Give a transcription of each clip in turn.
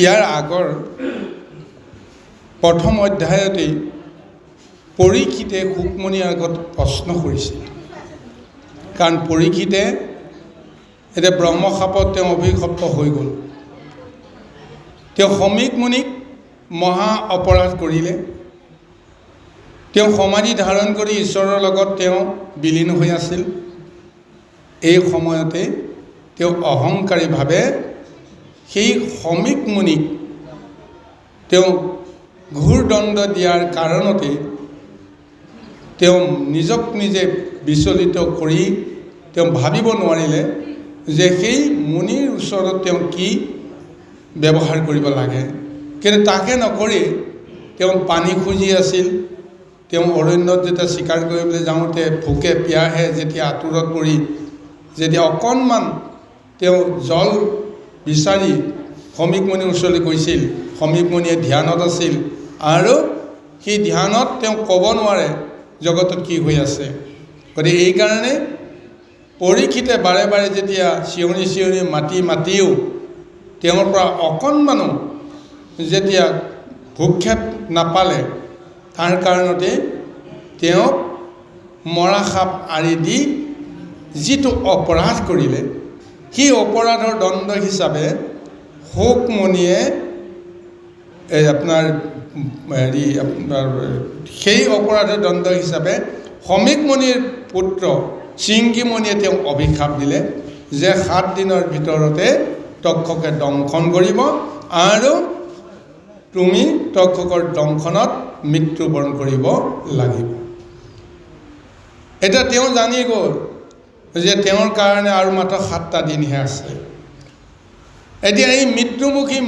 ইয়াৰ আগৰ প্ৰথম অধ্যায়তেই পৰীক্ষিতে শুকমণিৰ আগত প্ৰশ্ন কৰিছিল। কাৰণ পৰীক্ষিতে এতিয়া ব্ৰহ্মশাপত তেওঁ অভিশপ্ত হৈ গ'ল। তেওঁ সমীক মুনিক মহা অপৰাধ কৰিলে। তেওঁ সমাধি ধাৰণ কৰি ঈশ্বৰৰ লগত তেওঁ বিলীন হৈ আছিল। এই সময়তে তেওঁ অহংকাৰীভাৱে সেই সমীক মুনিক তেওঁ ঘূৰদণ্ড দিয়াৰ কাৰণতে তেওঁ নিজক নিজে বিচলিত কৰি তেওঁ ভাবিব নোৱাৰিলে যে সেই মুনিৰ ওচৰত তেওঁ কি ব্যৱহাৰ কৰিব লাগে। কিন্তু তাকে নকৰি তেওঁ পানী খুজি আছিল। তেওঁ অৰণ্যত যেতিয়া চিকাৰ কৰিবলৈ যাওঁতে ভোকে পিয়াহে যেতিয়া আঁতৰত পৰি যেতিয়া অকণমান তেওঁ জল বিচাৰি সমীক মুনিৰ ওচৰলৈ গৈছিল, সমীক মুনিয়ে ধ্যানত আছিল আৰু সেই ধ্যানত তেওঁ ক'ব নোৱাৰে জগতত কি হৈ আছে। গতিকে এইকাৰণে পৰীক্ষিতে বাৰে বাৰে যেতিয়া চিঞৰি চিঞৰি মাতিও তেওঁৰ পৰা অকণমানো যেতিয়া ভূক্ষেপ নাপালে, তাৰ কাৰণতে তেওঁক মৰা সাপ আঁৰি দি যিটো অপৰাধ কৰিলে সেই অপৰাধৰ দণ্ড হিচাপে শুকমণিয়ে আপোনাৰ সেই অপৰাধৰ দণ্ড হিচাপে সমীকমণিৰ পুত্ৰ শৃংগীমণিয়ে তেওঁক অভিশাপ দিলে যে 7 দিনৰ ভিতৰতে তক্ষকে দংশন কৰিব আৰু তুমি তক্ষকৰ দংশনত মৃত্যুবৰণ কৰিব লাগিব। এতিয়া তেওঁ জানি গ'ল যে তেওঁৰ কাৰণে আৰু মাত্ৰ 7টা দিনহে আছে। এতিয়া এই মৃত্যুমুখী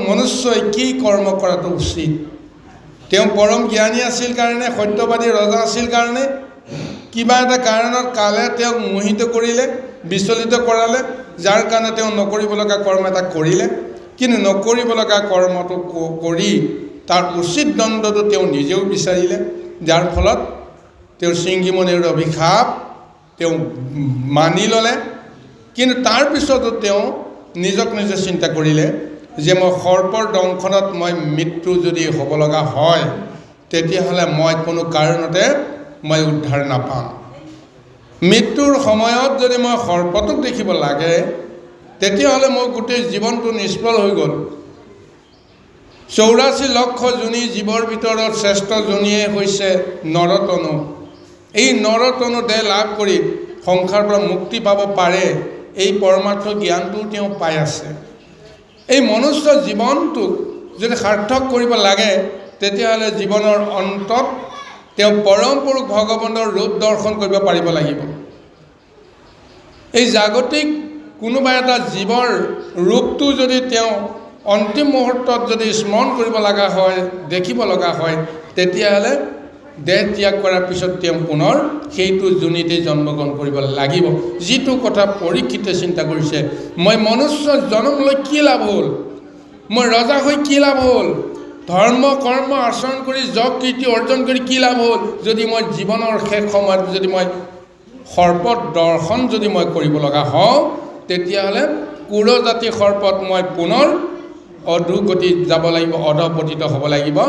মনুষ্যই কি কৰ্ম কৰাটো উচিত? তেওঁ পৰম জ্ঞানী আছিল কাৰণে, সত্যবাদী ৰজা আছিল কাৰণে, কিবা এটা কাৰণত কালে তেওঁক মোহিত কৰিলে, বিচলিত কৰালে, যাৰ কাৰণে তেওঁ নকৰিব লগা কৰ্ম এটা কৰিলে। কিন্তু নকৰিব লগা কৰ্মটো কৰি তাৰ উচিত দণ্ডটো তেওঁ নিজেও বিচাৰিলে, যাৰ ফলত তেওঁৰ শৃংগীমণিৰ অভিশাপ তেওঁ মানি ল'লে। কিন্তু তাৰপিছতো তেওঁ নিজক নিজে চিন্তা কৰিলে যে মই সৰ্পৰ দংশনত মই মৃত্যু যদি হ'ব লগা হয় তেতিয়াহ'লে মই কোনো কাৰণতে মই উদ্ধাৰ নাপাম। মৃত্যুৰ সময়ত যদি মই সৰ্পটোক দেখিব লাগে তেতিয়াহ'লে মোৰ গোটেই জীৱনটো নিষ্ফল হৈ গ'ল। 84 লক্ষ যোনি জীৱৰ ভিতৰত শ্ৰেষ্ঠ যোনিয়ে হৈছে নৰতনু। এই নৰতনু দেহ লাভ কৰি সংসাৰৰ পৰা মুক্তি পাব পাৰে, এই পৰমাৰ্থ জ্ঞানটো তেওঁ পাই আছে। এই মনুষ্য জীৱনটোক যদি সাৰ্থক কৰিব লাগে তেতিয়াহ'লে জীৱনৰ অন্তত তেওঁ পৰম পুৰুষ ভগৱানৰ ৰূপ দৰ্শন কৰিব পাৰিব লাগিব। এই জাগতিক কোনোবা এটা জীৱৰ ৰূপটো যদি তেওঁ অন্তিম মুহূৰ্তত যদি স্মৰণ কৰিব লগা হয়, দেখিব লগা হয়, তেতিয়াহ'লে দেহ ত্যাগ কৰাৰ পিছত তেওঁ পুনৰ সেইটো যোনিতে জন্মগ্ৰহণ কৰিব লাগিব। যিটো কথা পৰীক্ষিতে চিন্তা কৰিছে, মই মনুষ্য জন্ম লৈ কি লাভ হ'ল, মই ৰজা হৈ কি লাভ হ'ল, ধৰ্ম কৰ্ম আচৰণ কৰি যশ কীৰ্তি অৰ্জন কৰি কি লাভ হ'ল, যদি মই জীৱনৰ শেষ সময়ত যদি মই সৰ্পত দৰ্শন যদি মই কৰিব লগা হওঁ তেতিয়াহ'লে কুৰজাতি সৰ্পত মই পুনৰ অধোগতিত যাব লাগিব, অধপতিত হ'ব লাগিব।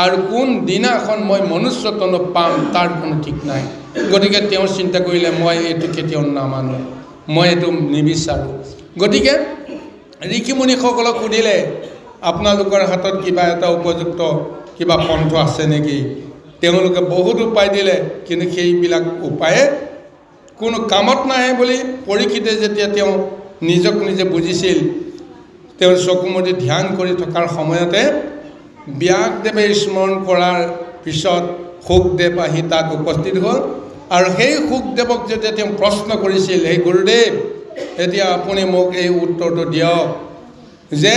আৰু কোন দিনাখন মই মনুষ্যতনো পাম তাৰ কোনো ঠিক নাই। গতিকে তেওঁ চিন্তা কৰিলে মই এইটো কেতিয়াও নামানো, মই এইটো নিবিচাৰোঁ। গতিকে ঋষিমুনিসকলক সুধিলে আপোনালোকৰ হাতত কিবা এটা উপযুক্ত কিবা পন্থ আছে নেকি? তেওঁলোকে বহুত উপায় দিলে, কিন্তু সেইবিলাক উপায়ে কোনো কামত নাহে বুলি পৰীক্ষিতে যেতিয়া তেওঁ নিজক নিজে বুজিছিল, তেওঁ চকুমুদি ধ্যান কৰি থকাৰ সময়তে ব্যাসদেৱে স্মৰণ কৰাৰ পিছত শুকদেৱ আহি তাত উপস্থিত হ'ল। আৰু সেই শুকদেৱক যেতিয়া তেওঁ প্ৰশ্ন কৰিছিল, হে গুৰুদেৱ, এতিয়া আপুনি মোক এই উত্তৰটো দিয়ক যে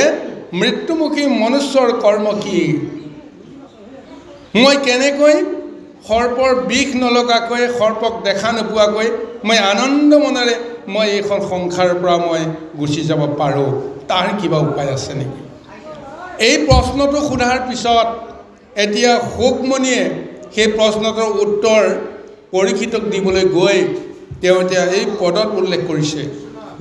মৃত্যুমুখী মনুষ্যৰ কৰ্ম কি? মই কেনেকৈ সৰ্পৰ বিষ নলগাকৈ, সৰ্পক দেখা নোপোৱাকৈ মই আনন্দ মনেৰে মই এইখন সংসাৰৰ পৰা মই গুচি যাব পাৰোঁ, তাৰ কিবা উপায় আছে নেকি? এই প্ৰশ্নটো সোধাৰ পিছত এতিয়া শুকমণিয়ে সেই প্ৰশ্নটোৰ উত্তৰ পৰীক্ষিতক দিবলৈ গৈ তেওঁ এতিয়া এই পদত উল্লেখ কৰিছে,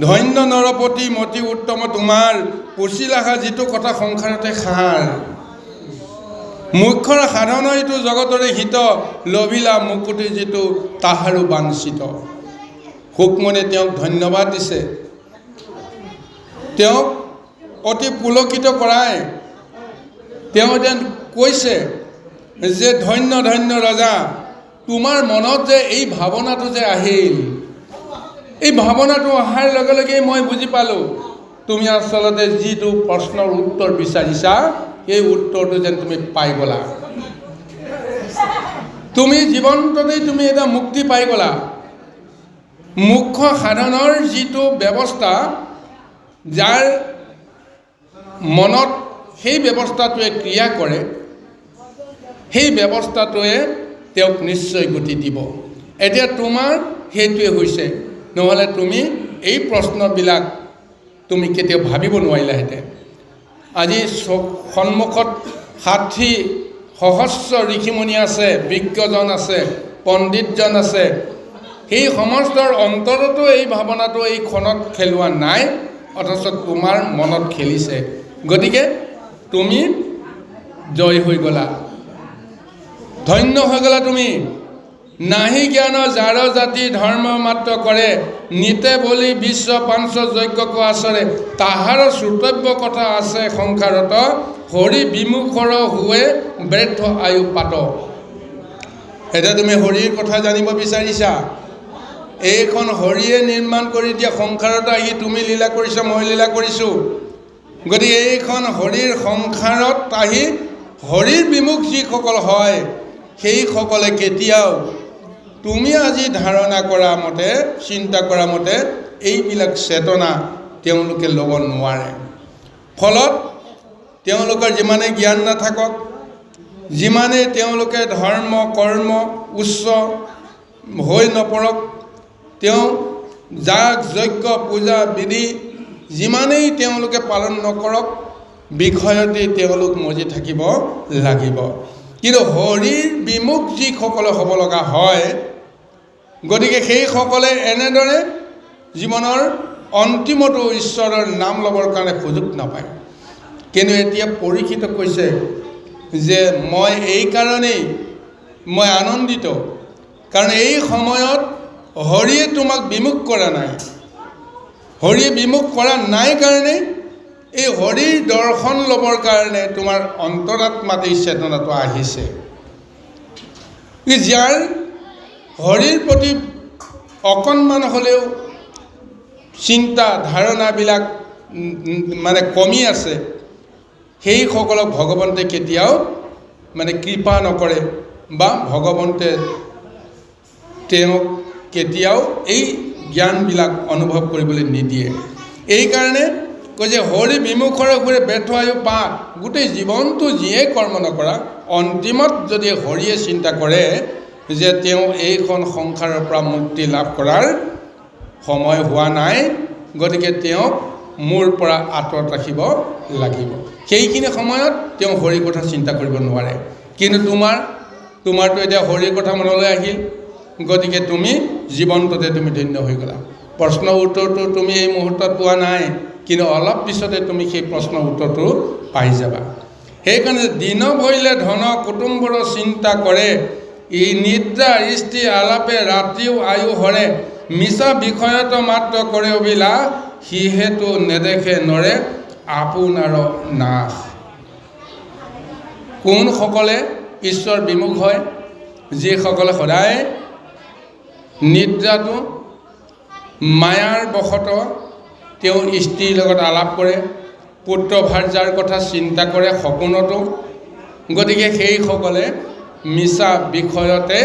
ধন্য নৰপতি মতি উত্তম তোমাৰ, পুচিলাহা যিটো কথা সংসাৰতে সাৰ, মুখ্যৰ সাধনইটো জগতৰে হিত, লভিলা মুকুতি যিটো তাহাৰো বাঞ্ছিত। শুকমণিয়ে তেওঁক ধন্যবাদ দিছে, তেওঁক অতি পুলকিত কৰাই তেওঁ এতিয়া কৈছে যে ধন্য ধন্য ৰজা, তোমাৰ মনত যে এই ভাৱনাটো যে আহিল, এই ভাৱনাটো অহাৰ লগে লগেই মই বুজি পালোঁ তুমি আচলতে যিটো প্ৰশ্নৰ উত্তৰ বিচাৰিছা এই উত্তৰটো যেন তুমি পাই গ'লা। তুমি জীৱনটোতেই তুমি এটা মুক্তি পাই গ'লা। মুখ্য সাধনৰ যিটো ব্যৱস্থা, যাৰ মনত সেই ব্যৱস্থাটোৱে ক্ৰিয়া কৰে, সেই ব্যৱস্থাটোৱে তেওঁক নিশ্চয় গতি দিব। এতিয়া তোমাৰ সেইটোৱে হৈছে, নহ'লে তুমি এই প্ৰশ্নবিলাক তুমি কেতিয়াও ভাবিব নোৱাৰিলাহেঁতেন। আজি সন্মুখত 60 সহস্ৰ ঋষিমুনি আছে, বিজ্ঞজন আছে, পণ্ডিতজন আছে, সেই সমস্তৰ অন্তৰতো এই ভাৱনাটো এই ক্ষণত খেলোৱা নাই, অথচ তোমাৰ মনত খেলিছে। গতিকে তুমি জয় হৈ গ'লা। ধন্য হৈ গ'লা তুমি। নাহি জ্ঞান যাৰ জাতি ধৰ্ম মাত্ৰ কৰে, নিতে বলি বিশ্ব পাঞ্চ যজ্ঞ আচৰে, তাহাৰ শ্ৰোতব্য কথা আছে সংসাৰত, হৰি বিমুখৰ হুৱে ব্যৰ্থ আয়ু পাত। এতিয়া তুমি হৰিৰ কথা জানিব বিচাৰিছা। এইখন হৰিয়ে নিৰ্মাণ কৰি দিয়া সংসাৰত আহি তুমি লীলা কৰিছা, মই লীলা কৰিছোঁ। গতিকে এইখন হৰিৰ সংসাৰত আহি হৰিৰ বিমুখ যিসকল হয়, সেইসকলে কেতিয়াও তুমি আজি ধাৰণা কৰা মতে, চিন্তা কৰা মতে এইবিলাক চেতনা তেওঁলোকে ল'ব নোৱাৰে। ফলত তেওঁলোকৰ যিমানেই জ্ঞান নাথাকক, যিমানেই তেওঁলোকে ধৰ্ম কৰ্ম উচ্চ হৈ নপৰক, তেওঁ যাগ যজ্ঞ পূজা বিধি যিমানেই তেওঁলোকে পালন নকৰক, বিষয়তেই তেওঁলোক মজি থাকিব লাগিব। কিন্তু হৰিৰ বিমুখ যিসকলে হ'ব লগা হয়, গতিকে সেইসকলে এনেদৰে জীৱনৰ অন্তিমতো ঈশ্বৰৰ নাম ল'বৰ কাৰণে সুযোগ নাপায়। কিন্তু এতিয়া পৰীক্ষিত কৈছে যে মই এইকাৰণেই মই আনন্দিত, কাৰণ এই সময়ত হৰিয়ে তোমাক বিমুখ কৰা নাই। হৰিয়ে বিমুখ কৰা নাই কাৰণেই এই হৰিৰ দৰ্শন ল'বৰ কাৰণে তোমাৰ অন্তৰাত্মাত এই চেতনাটো আহিছে। যাৰ হৰিৰ প্ৰতি অকণমান হ'লেও চিন্তা ধাৰণাবিলাক মানে কমি আছে, সেইসকলক ভগৱন্তে কেতিয়াও মানে কৃপা নকৰে বা ভগৱন্তে তেওঁক কেতিয়াও এই জ্ঞানবিলাক অনুভৱ কৰিবলৈ নিদিয়ে। এইকাৰণে কয় যে হৰি বিমুখৰ ঘূৰে ব্যৰ্থ আয়ু পা। গোটেই জীৱনটো যিয়ে কৰ্ম নকৰা, অন্তিমত যদি হৰিয়ে চিন্তা কৰে যে তেওঁ এইখন সংসাৰৰ পৰা মুক্তি লাভ কৰাৰ সময় হোৱা নাই, গতিকে তেওঁক মোৰ পৰা আঁতৰত ৰাখিব লাগিব। সেইখিনি সময়ত তেওঁ হৰিৰ কথা চিন্তা কৰিব নোৱাৰে। কিন্তু তোমাৰতো এতিয়া হৰিৰ কথা মনলৈ আহিল, গতিকে তুমি জীৱনটোতে তুমি ধন্য হৈ গ'লা। প্ৰশ্নৰ উত্তৰটো তুমি এই মুহূৰ্তত পোৱা নাই, কিন্তু অলপ পিছতে তুমি সেই প্ৰশ্নৰ উত্তৰটো পাই যাবা। সেইকাৰণে দিন ভৰিলে ধন কুটুম্বৰ চিন্তা কৰে, ই নিদ্ৰা ইষ্টি আলাপে ৰাতিও আয়ু হৰে, মিছা বিষয়ত মাত্ৰ কৰে অভিলাষ, সিহেতু নেদেখে নৰে আপোনাৰ নাশ। কোনসকলে ঈশ্বৰ বিমুখ হয়? যিসকলে সদায় নিদ্ৰাটো মায়াৰ বশত তেওঁ স্ত্ৰীৰ লগত আলাপ কৰে, পুত্ৰ ভাৰ্যাৰ কথা চিন্তা কৰে সপোনতো। গতিকে সেইসকলে মিছা বিষয়তে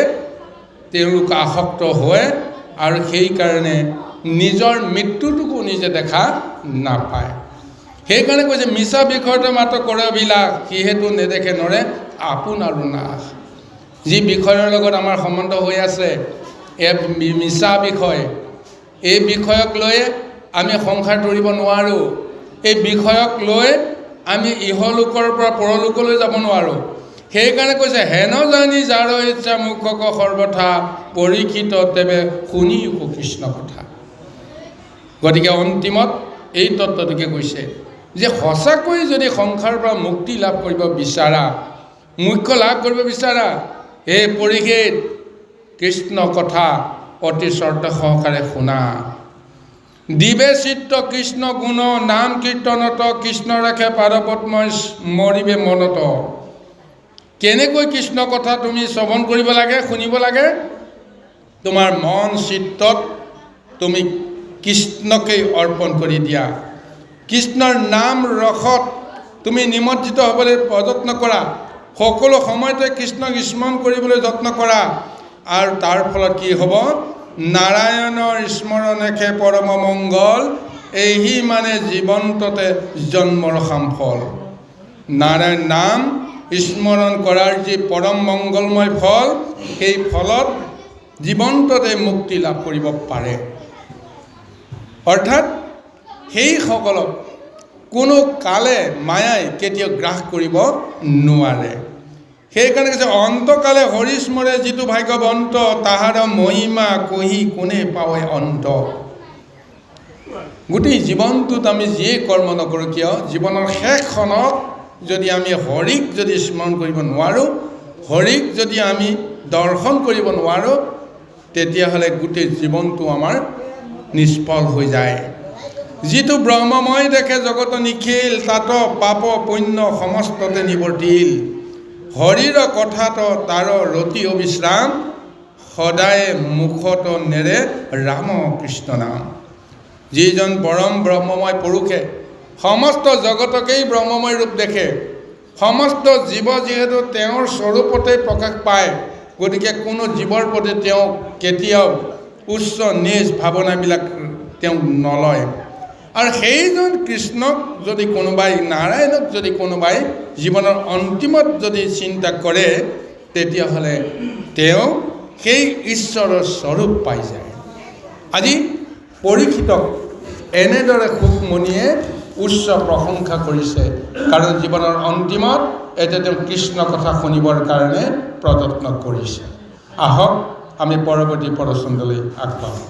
তেওঁলোক আসক্ত হয় আৰু সেইকাৰণে নিজৰ মৃত্যুটোকো নিজে দেখা নাপায়। সেইকাৰণে কৈছে মিছা বিষয়তে মাত্ৰ কৰে অভিলাষ, সিহেতু নেদেখে নৰে আপোনাৰ নাশ। যি বিষয়ৰ লগত আমাৰ সম্বন্ধ হৈ আছে, মিছা বিষয়, এই বিষয়ক লৈ আমি সংসাৰ তৰিব নোৱাৰোঁ। এই বিষয়ক লৈ আমি ইহলোকৰ পৰা পৰলোকলৈ যাব নোৱাৰোঁ। সেইকাৰণে কৈছে হেন জানি যাৰ ইচ্ছা মুখক সৰ্বথা, পৰীক্ষিত তেৱে শুনি কৃষ্ণ কথা। গতিকে অন্তিমত এই তত্ত্বটোকে কৈছে যে সঁচাকৈ যদি সংসাৰৰ পৰা মুক্তি লাভ কৰিব বিচাৰা, মুখ্য লাভ কৰিব বিচাৰা, এই পৰীক্ষিত কৃষ্ণ কথা অতি শ্ৰদ্ধা সহকাৰে শুনা। দিবে চিত্ত কৃষ্ণ গুণ নাম কীৰ্তনত, কৃষ্ণ ৰাখে পাদপদ্মই মৰিবে মনত। কেনেকৈ কৃষ্ণ কথা তুমি শ্ৰৱণ কৰিব লাগে, শুনিব লাগে? তোমাৰ মন চিত্তত তুমি কৃষ্ণকেই অৰ্পণ কৰি দিয়া। কৃষ্ণৰ নাম ৰসত তুমি নিমজ্জিত হ'বলৈ যত্ন কৰা। সকলো সময়তে কৃষ্ণক স্মৰণ কৰিবলৈ যত্ন কৰা। আৰু তাৰ ফলত কি হ'ব? নাৰায়ণৰ স্মৰণেহে পৰম মংগল, এই মানে জীৱন্ততে জন্মৰ সামফল। নাৰায়ণ নাম স্মৰণ কৰাৰ যি পৰম মংগলময় ফল, সেই ফলত জীৱন্ততে মুক্তি লাভ কৰিব পাৰে। অৰ্থাৎ সেইসকলক কোনো কালে মায়াই কেতিয়াও গ্ৰাস কৰিব নোৱাৰে। সেইকাৰণে কৈছে অন্তকালে হৰিস্মৰে যিটো ভাগ্যৱন্ত, তাহাৰ মহিমা কহি কোনে পাৱে অন্ত। গোটেই জীৱনটোত আমি যিয়ে কৰ্ম নকৰোঁ কিয়, জীৱনৰ শেষখনত যদি আমি হৰিক যদি স্মৰণ কৰিব নোৱাৰোঁ, হৰিক যদি আমি দৰ্শন কৰিব নোৱাৰোঁ তেতিয়াহ'লে গোটেই জীৱনটো আমাৰ নিষ্ফল হৈ যায়। যিটো ব্ৰহ্মময় দেখে জগত নিখিল, তাত পাপ পুণ্য সমস্ততে নিৱৰ্তিল। হৰিৰ কথাত তাৰ ৰতি অবিশ্ৰাম, সদায় মুখত নেৰে ৰাম কৃষ্ণ নাম। যিজন পৰম ব্ৰহ্মময় পুৰুষে সমস্ত জগতকেই ব্ৰহ্মময় ৰূপ দেখে, সমস্ত জীৱ যিহেতু তেওঁৰ স্বৰূপতে প্ৰকাশ পায়, গতিকে কোনো জীৱৰ প্ৰতি তেওঁ কেতিয়াও উচ্চ নিজ ভাৱনাবিলাক তেওঁ নলয়। আৰু সেইজন কৃষ্ণক যদি কোনোবাই, নাৰায়ণক যদি কোনোবাই জীৱনৰ অন্তিমত যদি চিন্তা কৰে, তেতিয়াহ'লে তেওঁ সেই ঈশ্বৰৰ স্বৰূপ পাই যায়। আজি পৰীক্ষিতক এনেদৰে শুকমণিয়ে উচ্চ প্ৰশংসা কৰিছে, কাৰণ জীৱনৰ অন্তিমত এতিয়া তেওঁ কৃষ্ণ কথা শুনিবৰ কাৰণে প্ৰযত্ন কৰিছে। আহক আমি পৰৱৰ্তী প্ৰদৰ্শনলৈ আগবাঢ়ো।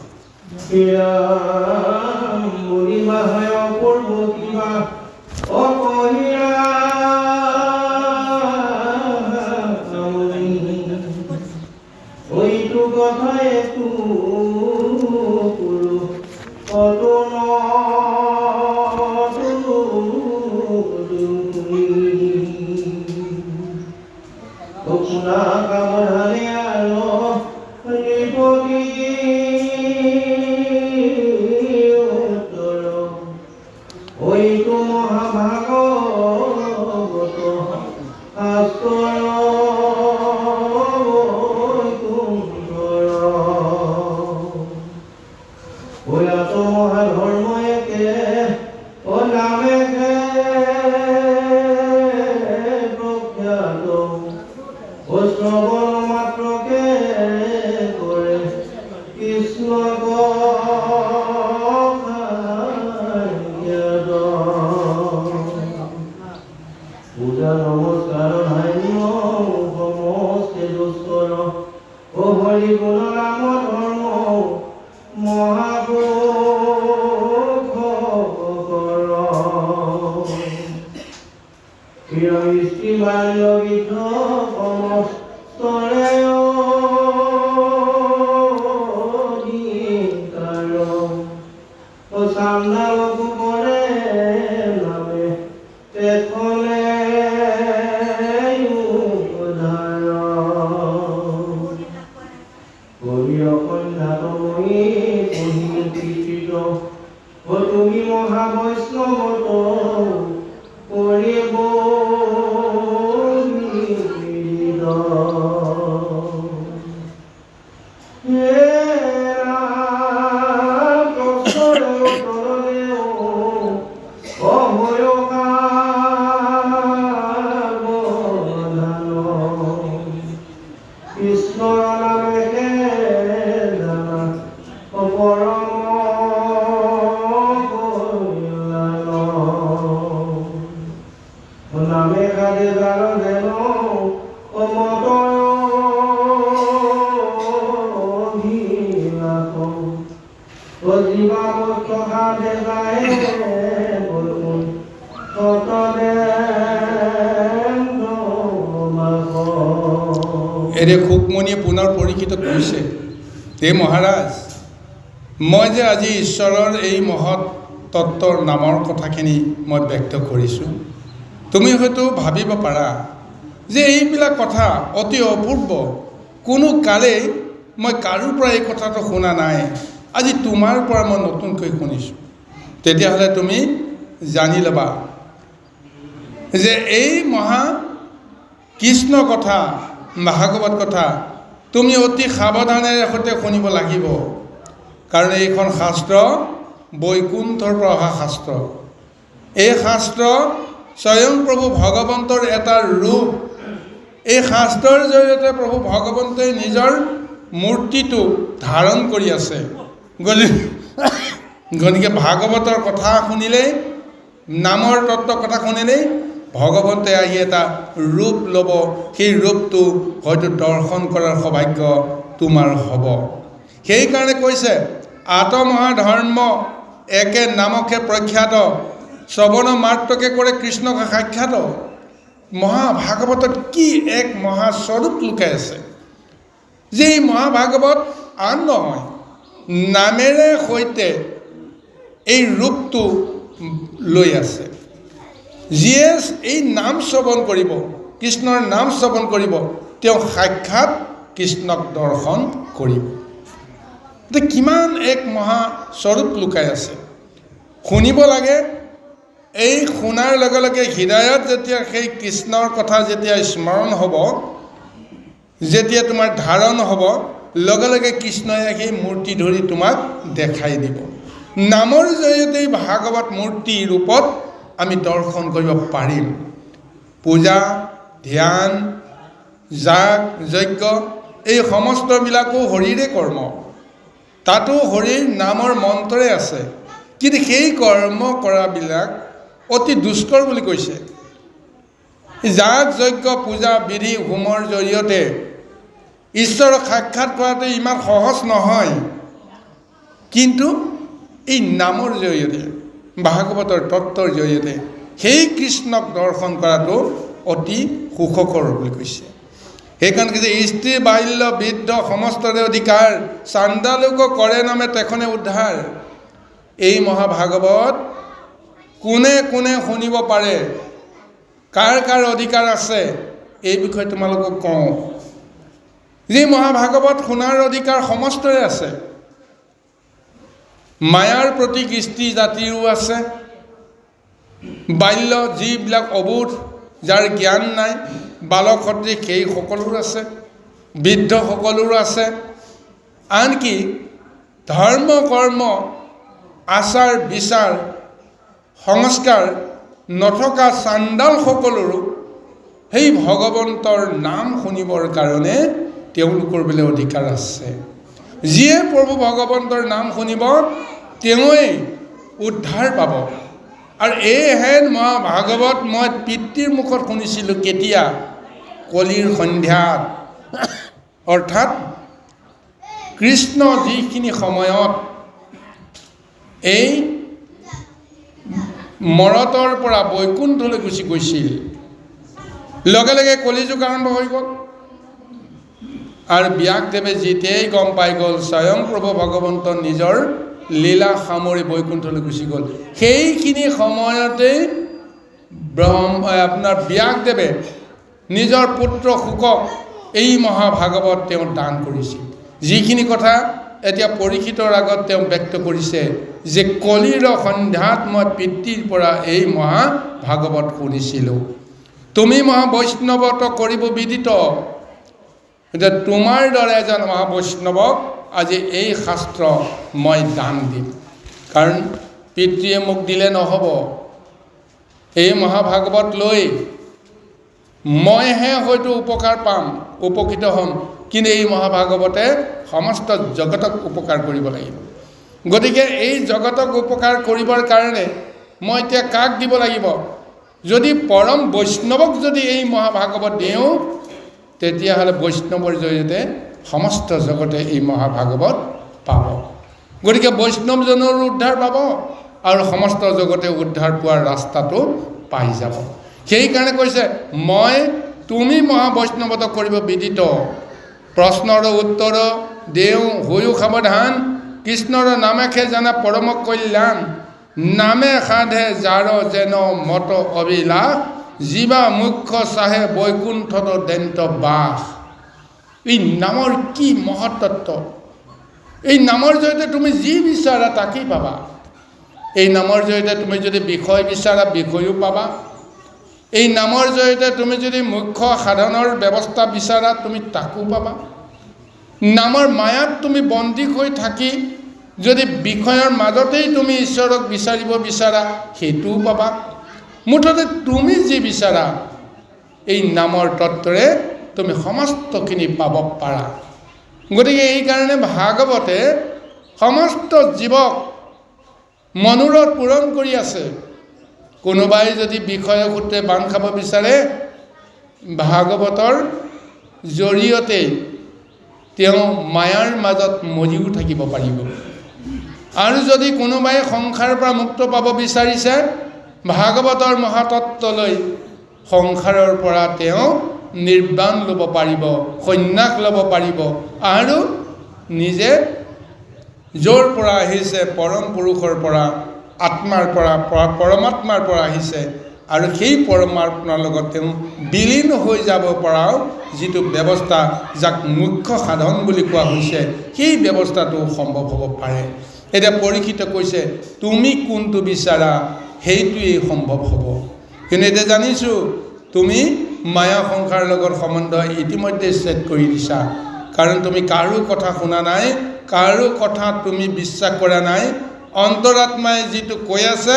এৰে শুকমণিয়ে পুনৰ পৰীক্ষিতক কৈছে, হে মহাৰাজ, মই যে আজি ঈশ্বৰৰ এই মহৎ তত্ত্বৰ নামৰ কথাখিনি মই ব্যক্ত কৰিছোঁ, তুমি হয়তো ভাবিব পাৰা যে এইবিলাক কথা অতি অপূৰ্ব, কোনো কালেই মই কাৰোৰ পৰা এই কথাটো শুনা নাই, আজি তোমাৰ পৰা মই নতুনকৈ শুনিছোঁ। তেতিয়াহ'লে তুমি জানি ল'বা যে এই মহা কৃষ্ণ কথা, ভাগৱত কথা তুমি অতি সাৱধানেৰে সৈতে শুনিব লাগিব, কাৰণ এইখন শাস্ত্ৰ বৈকুণ্ঠৰ পৰা অহা শাস্ত্ৰ। এই শাস্ত্ৰ স্বয়ং প্ৰভু ভগৱন্তৰ এটা ৰূপ। এই শাস্ত্ৰৰ জৰিয়তে প্ৰভু ভগৱন্তই নিজৰ মূৰ্তিটো ধাৰণ কৰি আছে। গতিকে ভাগৱতৰ কথা শুনিলেই, নামৰ তত্ত্বৰ কথা শুনিলেই ভগৱন্তে আহি এটা ৰূপ ল'ব, সেই ৰূপটো হয়তো দৰ্শন কৰাৰ সৌভাগ্য তোমাৰ হ'ব। সেইকাৰণে কৈছে, আত্মহাধৰ্ম একে নামকে প্ৰখ্যাত, শ্ৰৱণ মাত্ৰকে কৰে কৃষ্ণক সাক্ষাৎ। মহাভাগৱতত কি এক মহাস্বৰূপ লুকাই আছে যে এই মহাভাগৱত আন নহয়, নামেৰে সৈতে এই ৰূপটো লৈ আছে। যিয়ে এই নাম শ্ৰৱণ কৰিব, কৃষ্ণৰ নাম শ্ৰৱণ কৰিব, তেওঁ সাক্ষাৎ কৃষ্ণক দৰ্শন কৰিব। এতিয়া কিমান এক মহাস্বৰূপ লুকাই আছে, শুনিব লাগে। এই শুনাৰ লগে লগে হৃদয়ত যেতিয়া সেই কৃষ্ণৰ কথা যেতিয়া স্মৰণ হ'ব, যেতিয়া তোমাৰ ধাৰণ হ'ব, লগে লগে কৃষ্ণই সেই মূৰ্তি ধৰি তোমাক দেখাই দিব। নামৰ জৰিয়তে ভাগৱত মূৰ্তি ৰূপত আমি দৰ্শন কৰিব পাৰিম। পূজা, ধ্যান, যাগ, যজ্ঞ এই সমস্তবিলাকো হৰিৰে কৰ্ম, তাতো হৰিৰ নামৰ মন্ত্ৰই আছে। কিন্তু সেই কৰ্ম কৰাবিলাক অতি দুষ্কৰ বুলি কৈছে। যাগ, যজ্ঞ, পূজা, বিধি, হোমৰ জৰিয়তে ঈশ্বৰক সাক্ষাৎ কৰাটো ইমান সহজ নহয়। কিন্তু এই নামৰ জৰিয়তে, ভাগৱতৰ তত্ত্বৰ জৰিয়তে সেই কৃষ্ণক দৰ্শন কৰাটো অতি সুখকৰ বুলি কৈছে। সেইকাৰণে কৈছে স্ত্ৰী, বাল্য, বৃদ্ধ সমস্তৰে অধিকাৰ, চাণ্ডালোক কৰে নামে তেখনে উদ্ধাৰ। এই মহাভাগৱত কোনে কোনে শুনিব পাৰে, কাৰ কাৰ অধিকাৰ আছে, এই বিষয়ে তোমালোকক কওঁ। যি মহাভাগৱত শুনাৰ অধিকাৰ সমস্তৰে আছে। মায়াৰ প্ৰতীক স্ত্ৰী জাতিৰো আছে, বাল্য যিবিলাক অবোধ, যাৰ জ্ঞান নাই, বালক সদৃশ সেই সকলোৰো আছে, বৃদ্ধ সকলোৰো আছে। আনকি ধৰ্ম, কৰ্ম, আচাৰ বিচাৰ, সংস্কাৰ নথকা চাণ্ডাল সকলোৰো সেই ভগৱন্তৰ নাম শুনিবৰ কাৰণে তেওঁলোকৰ বোলে অধিকাৰ আছে। যিয়ে প্ৰভু ভগৱন্তৰ নাম শুনিব তেওঁৱেই উদ্ধাৰ পাব। আৰু এইহেন মহাভাগৱত মই পিতৃৰ মুখত শুনিছিলোঁ। কেতিয়া? কলিৰ সন্ধ্যাত, অৰ্থাৎ কৃষ্ণ যিখিনি সময়ত এই মৰতৰ পৰা বৈকুণ্ঠলৈ গুচি গৈছিল, লগে লগে কলিযুগ আৰম্ভ হৈ গ'ল। আৰু ব্যাসদেৱে যেতিয়াই গম পাই গ'ল স্বয়ং প্ৰভু ভগৱন্ত নিজৰ লীলা সামৰি বৈকুণ্ঠলৈ গুচি গ'ল, সেইখিনি সময়তেই আপোনাৰ ব্যাসদেৱে নিজৰ পুত্ৰ শুকক এই মহাভাগৱত তেওঁ দান কৰিছিল। যিখিনি কথা এতিয়া পৰীক্ষিতৰ আগত তেওঁ ব্যক্ত কৰিছে যে কলিৰ সন্ধ্যাত মই পিতৃৰ পৰা এই মহাভাগৱত শুনিছিলোঁ। তুমি মহাবৈষ্ণৱত কৰিব বিদিত। এতিয়া তোমাৰ দৰে এজন মহাবৈষ্ণৱক আজি এই শাস্ত্ৰ মই দান দিম। কাৰণ পিতৃয়ে মোক দিলে নহ'ব, এই মহাভাগৱত লৈ মইহে হয়তো উপকাৰ পাম, উপকৃত হ'ম, কিন্তু এই মহাভাগৱতে সমস্ত জগতক উপকাৰ কৰিব লাগিব। গতিকে এই জগতক উপকাৰ কৰিবৰ কাৰণে মই এতিয়া কাক দিব লাগিব? যদি পৰম বৈষ্ণৱক যদি এই মহাভাগৱত দিওঁ, তেতিয়াহ'লে বৈষ্ণৱৰ জৰিয়তে সমস্ত জগতে এই মহাভাগৱত পাব। গতিকে বৈষ্ণৱজনৰো উদ্ধাৰ পাব আৰু সমস্ত জগতে উদ্ধাৰ পোৱাৰ ৰাস্তাটো পাই যাব। সেইকাৰণে কৈছে তুমি মহাবৈষ্ণৱত কৰিব বিদিত। প্ৰশ্নৰ উত্তৰ দেওঁ হৈও সাৱধান, কৃষ্ণৰ নামেখে জানা পৰম কল্যাণ। নামে সাধে যাৰ যেন মত অবিলাস, জীৱা মুখ্য চাহে বৈকুণ্ঠত দন্ত বাস। এই নামৰ কি মহত্ত্ব! এই নামৰ জৰিয়তে তুমি যি বিচাৰা তাকেই পাবা। এই নামৰ জৰিয়তে তুমি যদি বিষয় বিচাৰা বিষয়ো পাবা। এই নামৰ জৰিয়তে তুমি যদি মুখ্য সাধনৰ ব্যৱস্থা বিচাৰা তুমি তাকো পাবা। নামৰ মায়াত তুমি বন্দী হৈ থাকি যদি বিষয়ৰ মাজতেই তুমি ঈশ্বৰক বিচাৰিব বিচাৰা সেইটোও পাবা। মুঠতে তুমি যি বিচাৰা এই নামৰ তত্ত্বৰে তুমি সমস্তখিনি পাব পাৰা। গতিকে এইকাৰণে ভাগৱতে সমস্ত জীৱক মনোৰথ পূৰণ কৰি আছে। কোনোবাই যদি বিষয়ৰ সূত্ৰে বান্ধ খাব বিচাৰে, ভাগৱতৰ জৰিয়তে তেওঁ মায়াৰ মাজত মজিও থাকিব পাৰিব। আৰু যদি কোনোবাই সংসাৰৰ পৰা মুক্ত পাব বিচাৰিছে, ভাগৱতৰ মহাতত্ত্বলৈ সংসাৰৰ পৰা তেওঁ নিৰ্বাণ ল'ব পাৰিব, সন্ন্যাস ল'ব পাৰিব আৰু নিজে য'ৰ পৰা আহিছে পৰম পুৰুষৰ পৰা, আত্মাৰ পৰা, পৰমাত্মাৰ পৰা আহিছে আৰু সেই পৰমাত্মাৰ লগত তেওঁ বিলীন হৈ যাব পৰাও যিটো ব্যৱস্থা, যাক মুখ্য সাধন বুলি কোৱা হৈছে, সেই ব্যৱস্থাটো সম্ভৱ হ'ব পাৰে। এতিয়া পৰীক্ষিতে কৈছে তুমি কোনটো বিচাৰা সেইটোৱেই সম্ভৱ হ'ব। কিন্তু এতিয়া জানিছোঁ তুমি মায়া সংসাৰৰ লগত সম্বন্ধ ইতিমধ্যে ছেট কৰি দিছা, কাৰণ তুমি কাৰো কথা শুনা নাই, কাৰো কথা তুমি বিশ্বাস কৰা নাই। অন্তৰাত্মাই যিটো কৈ আছে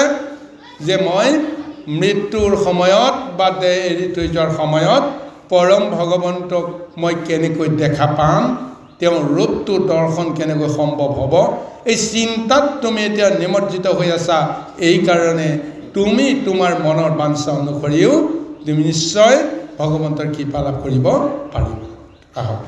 যে মই মৃত্যুৰ সময়ত বা দেহ এৰি থৈ যোৱাৰ সময়ত পৰম ভগৱন্তক মই কেনেকৈ দেখা পাম, তেওঁৰ ৰূপটো দৰ্শন কেনেকৈ সম্ভৱ হ'ব, এই চিন্তাত তুমি এতিয়া নিমজ্জিত হৈ আছা। এইকাৰণে তুমি তোমাৰ মনৰ বাঞ্ছা অনুসৰিও তুমি নিশ্চয় ভগৱন্তৰ কৃপা লাভ কৰিব পাৰিবা। আহক।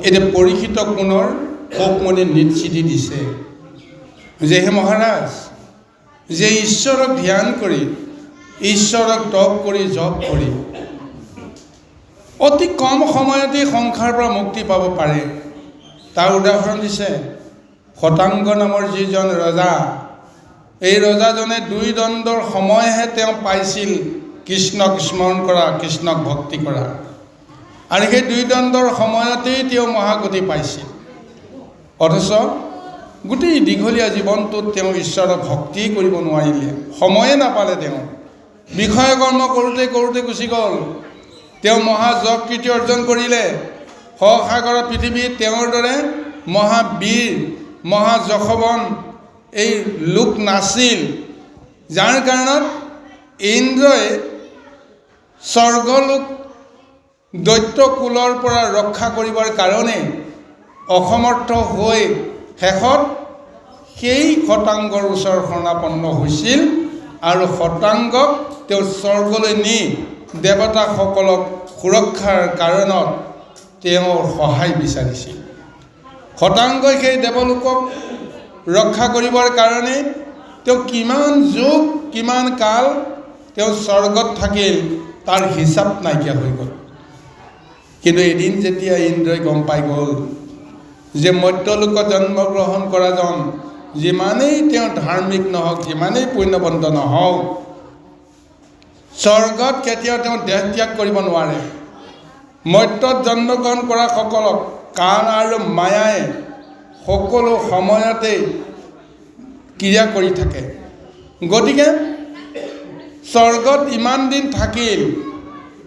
এতিয়া পৰীক্ষিতক পুনৰ শোকমণি নিশ্চিতি দিছে যে হে মহাৰাজ, যে ঈশ্বৰক ধ্যান কৰি, ঈশ্বৰক তপ কৰি, জপ কৰি অতি কম সময়তেই সংসাৰৰ পৰা মুক্তি পাব পাৰে। তাৰ উদাহৰণ দিছে শতাংগ নামৰ যিজন ৰজা, এই ৰজাজনে 2 দণ্ডৰ সময়হে তেওঁ পাইছিল কৃষ্ণক স্মৰণ কৰা, কৃষ্ণক ভক্তি কৰা। আৰু সেই দুই দণ্ডৰ সময়তেই তেওঁ মহাগতি পাইছিল। অথচ গোটেই দীঘলীয়া জীৱনটোত তেওঁ ঈশ্বৰৰ ভক্তি কৰিব নোৱাৰিলে, সময়ে নাপালে। তেওঁ বিষয় কৰ্ম কৰোঁতে কৰোঁতে গুচি গ'ল। তেওঁ মহা যশ কীৰ্তি অৰ্জন কৰিলে। সসাগৰৰ পৃথিৱীত তেওঁৰ দৰে মহাবীৰ মহাযশৱন এই লোক নাছিল, যাৰ কাৰণত ইন্দ্ৰই স্বৰ্গলোক দৈত্য কুলৰ পৰা ৰক্ষা কৰিবৰ কাৰণে অসমৰ্থ হৈ শেষত সেই শতাংগৰ ওচৰত শৰণাপন্ন হৈছিল আৰু শতাংগক তেওঁ স্বৰ্গলৈ নি দেৱতাসকলক সুৰক্ষাৰ কাৰণত তেওঁৰ সহায় বিচাৰিছিল। শতাংগই সেই দেৱলোকক ৰক্ষা কৰিবৰ কাৰণে তেওঁ কিমান যুগ কিমান কাল তেওঁ স্বৰ্গত থাকিল তাৰ হিচাপ নাইকিয়া হৈ গ'ল। কিন্তু এদিন যেতিয়া ইন্দ্ৰই গম পাই গ'ল যে মৰ্ত্যলোকত জন্মগ্ৰহণ কৰাজন যিমানেই তেওঁ ধাৰ্মিক নহওক, যিমানেই পুণ্যৱন্ত নহওক, স্বৰ্গত কেতিয়াও তেওঁ দেহ ত্যাগ কৰিব নোৱাৰে। মৰ্ত্যত জন্মগ্ৰহণ কৰা সকলক কাল আৰু মায়াই সকলো সময়তেই ক্ৰিয়া কৰি থাকে। গতিকে স্বৰ্গত ইমান দিন থাকিল,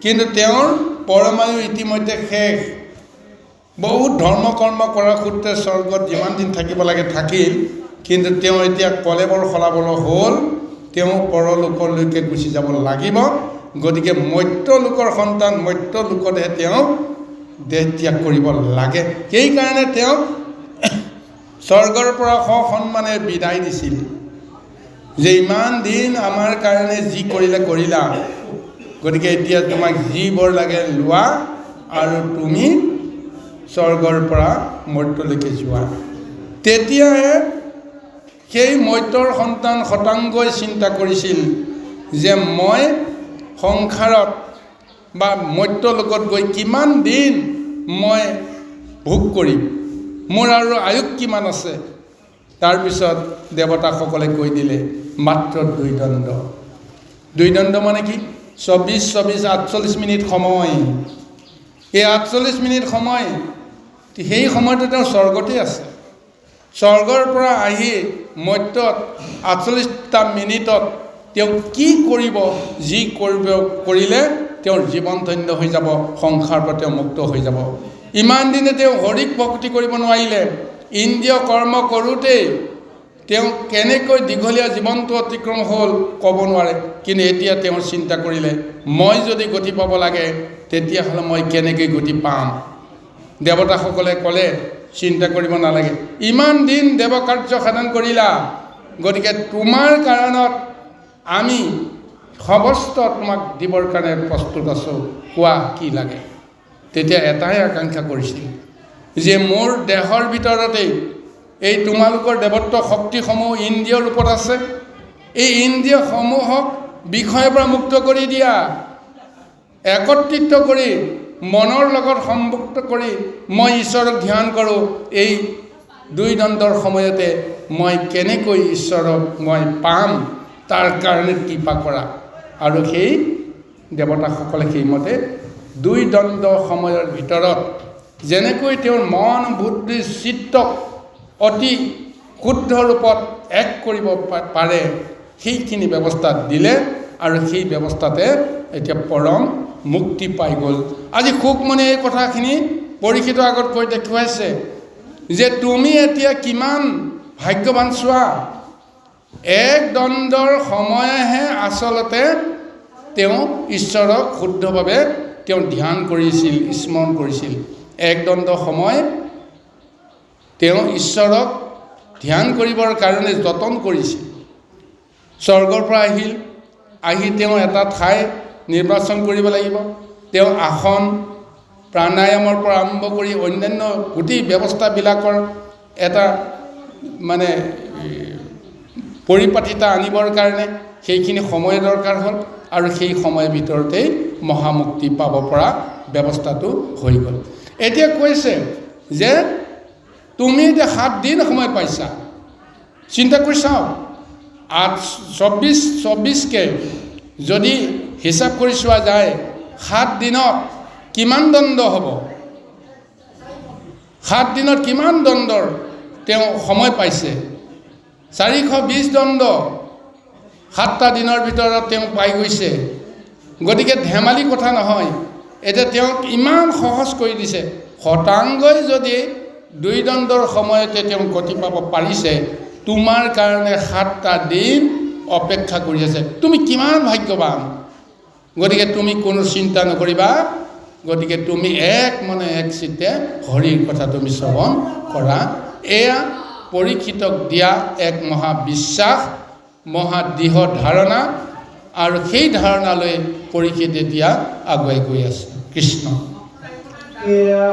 কিন্তু তেওঁৰ পৰমায়ু ইতিমধ্যে শেষ। বহুত ধৰ্ম কৰ্ম কৰাৰ সূত্ৰে স্বৰ্গত যিমান দিন থাকিব লাগে থাকিল, কিন্তু তেওঁ এতিয়া কলেবৰ সলাবলৈ হ'ল, তেওঁ পৰলোকলৈকে গুচি যাব লাগিব। গতিকে মৰ্ত্যলোকৰ সন্তান মৰ্ত্যলোকতহে তেওঁ দেহ ত্যাগ কৰিব লাগে। সেইকাৰণে তেওঁ স্বৰ্গৰ পৰা সসন্মানে বিদায় দিছিল যে ইমান দিন আমাৰ কাৰণে যি কৰিলে কৰিলা, গতিকে এতিয়া তোমাক যি বৰ লাগে লোৱা আৰু তুমি স্বৰ্গৰ পৰা মৰ্ত্যলৈকে যোৱা। তেতিয়াহে সেই মৰ্ত্যৰ সন্তান শতাংগই চিন্তা কৰিছিল যে মই সংসাৰত বা মৰ্ত্যলোকত গৈ কিমান দিন মই ভোগ কৰিম, মোৰ আৰু আয়ুস কিমান আছে। তাৰপিছত দেৱতাসকলে কৈ দিলে মাত্ৰ দুই দণ্ড। দুই দণ্ড মানে কি? 24-48 মিনিট সময়। এই 48 মিনিট সময়, সেই সময়টো তেওঁ স্বৰ্গতেই আছে। স্বৰ্গৰ পৰা আহি মৰ্ত্যত 48টা মিনিটত তেওঁ কি কৰিব, যি কৰিলে তেওঁৰ জীৱন ধন্য হৈ যাব, সংসাৰৰ পৰা তেওঁ মুক্ত হৈ যাব। ইমান দিনে তেওঁ হৰিক ভক্তি কৰিব নোৱাৰিলে। ইন্দ্ৰিয় কৰ্ম কৰোঁতেই তেওঁ কেনেকৈ দীঘলীয়া জীৱনটো অতিক্ৰম হ'ল ক'ব নোৱাৰে। কিন্তু এতিয়া তেওঁ চিন্তা কৰিলে, মই যদি গতি পাব লাগে তেতিয়াহ'লে মই কেনেকৈ গতি পাম। দেৱতাসকলে ক'লে চিন্তা কৰিব নালাগে, ইমান দিন দেৱ কাৰ্য সাধন কৰিলা, গতিকে তোমাৰ কাৰণত আমি সমস্ত তোমাক দিবৰ কাৰণে প্ৰস্তুত আছোঁ, কোৱা কি লাগে। তেতিয়া এটাই আকাংক্ষা কৰিছিল যে মোৰ দেহৰ ভিতৰতেই এই তোমালোকৰ দেৱত্ব শক্তিসমূহ ইন্দ্ৰিয় ৰূপত আছে, এই ইন্দ্ৰিয়সমূহক বিষয়ৰ পৰা মুক্ত কৰি দিয়া, একত্ৰিত কৰি মনৰ লগত সংযুক্ত কৰি মই ঈশ্বৰক ধ্যান কৰোঁ। এই দুই দণ্ডৰ সময়তে মই কেনেকৈ ঈশ্বৰক মই পাম, তাৰ কাৰণে কৃপা কৰা। আৰু সেই দেৱতাসকলে সেইমতে দুই দণ্ড সময়ৰ ভিতৰত যেনেকৈ তেওঁৰ মন বুদ্ধি চিত্তক অতি শুদ্ধ ৰূপত এক কৰিব পাৰে, সেইখিনি ব্যৱস্থা দিলে আৰু সেই ব্যৱস্থাতে এতিয়া পৰম মুক্তি পাই গ'ল। আজি শুকমণি এই কথাখিনি পৰীক্ষিতৰ আগত কৈ দেখুৱাইছে যে তুমি এতিয়া কিমান ভাগ্যৱান চোৱা। এক দণ্ডৰ সময়েহে আচলতে তেওঁ ঈশ্বৰক শুদ্ধভাৱে তেওঁ ধ্যান কৰিছিল, স্মৰণ কৰিছিল। এক দণ্ড সময় তেওঁ ঈশ্বৰক ধ্যান কৰিবৰ কাৰণে যতন কৰিছিল। স্বৰ্গৰ পৰা আহি তেওঁ এটা ঠাই নিৰ্বাচন কৰিব লাগিব। তেওঁ আসন প্ৰাণায়ামৰ পৰা আৰম্ভ কৰি অন্যান্য গোটেই ব্যৱস্থাবিলাকৰ এটা মানে পৰিপাটিতা আনিবৰ কাৰণে সেইখিনি সময় দৰকাৰ হ'ল আৰু সেই সময়ৰ ভিতৰতেই মহামুক্তি পাব পৰা ব্যৱস্থাটো হৈ গ'ল। এতিয়া কৈছে যে তুমি এতিয়া 7 দিন সময় পাইছা। চিন্তা কৰি চাওঁ, 24কে যদি হিচাপ কৰি চোৱা যায়, 7 দিনত কিমান দণ্ড হ'ব, 7 দিনত কিমান দণ্ডৰ তেওঁ সময় পাইছে, 420 দণ্ড 7টা দিনৰ ভিতৰত তেওঁ পাই গৈছে। গতিকে ধেমালি কথা নহয়। এতিয়া তেওঁক ইমান সহজ কৰি দিছে। শতাংগই যদি 2 দণ্ডৰ সময়তে তেওঁ গতি পাব পাৰিছে, তোমাৰ কাৰণে 7টা দিন অপেক্ষা কৰি আছে। তুমি কিমান ভাগ্যৱান। গতিকে তুমি কোনো চিন্তা নকৰিবা। গতিকে তুমি এক মনে এক চিত্তে হৰিৰ কথা তুমি শ্ৰৱণ কৰা। এয়া পৰীক্ষিতক দিয়া এক মহাবিশ্বাস, মহা দৃঢ় ধাৰণা, আৰু সেই ধাৰণালৈ পৰীক্ষিতে দিয়া আগুৱাই গৈ আছে। কৃষ্ণ কৃষ্ণ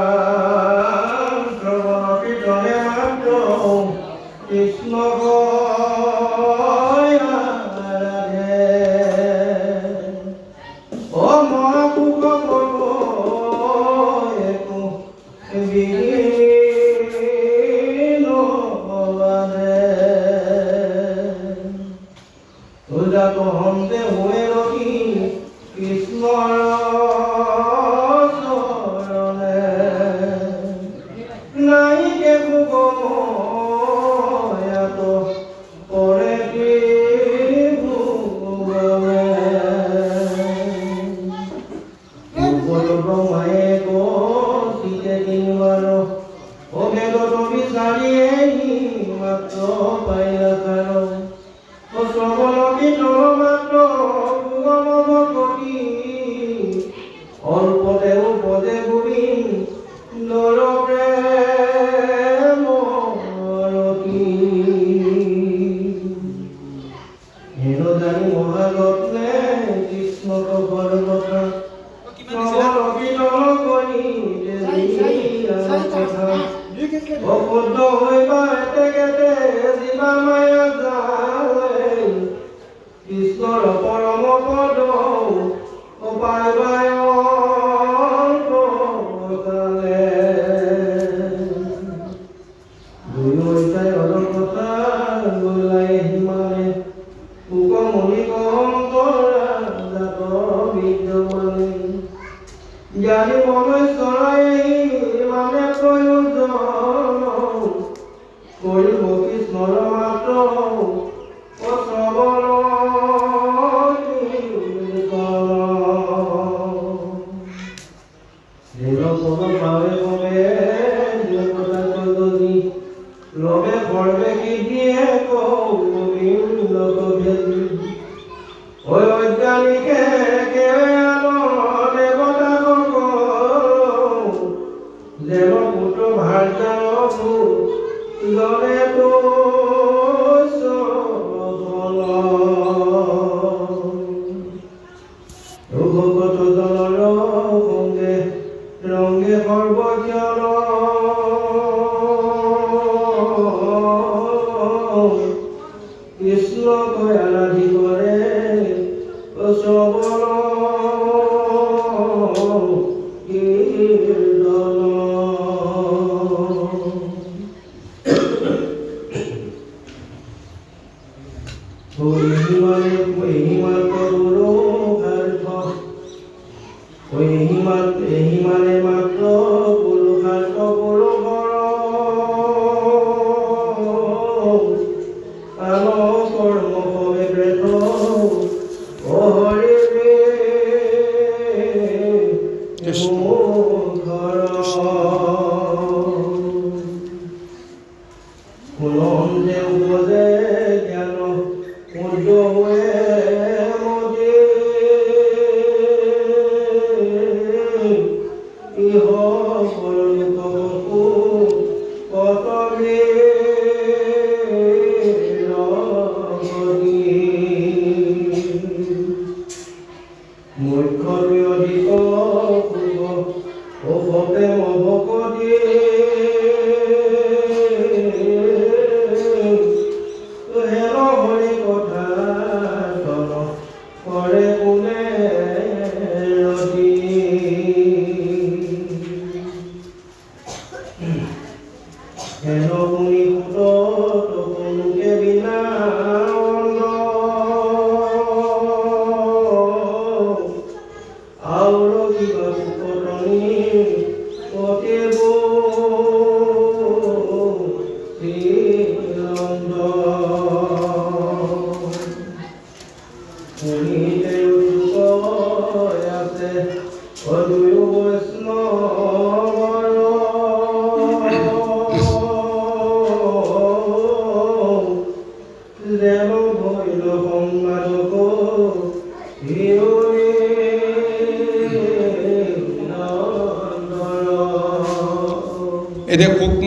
Hello,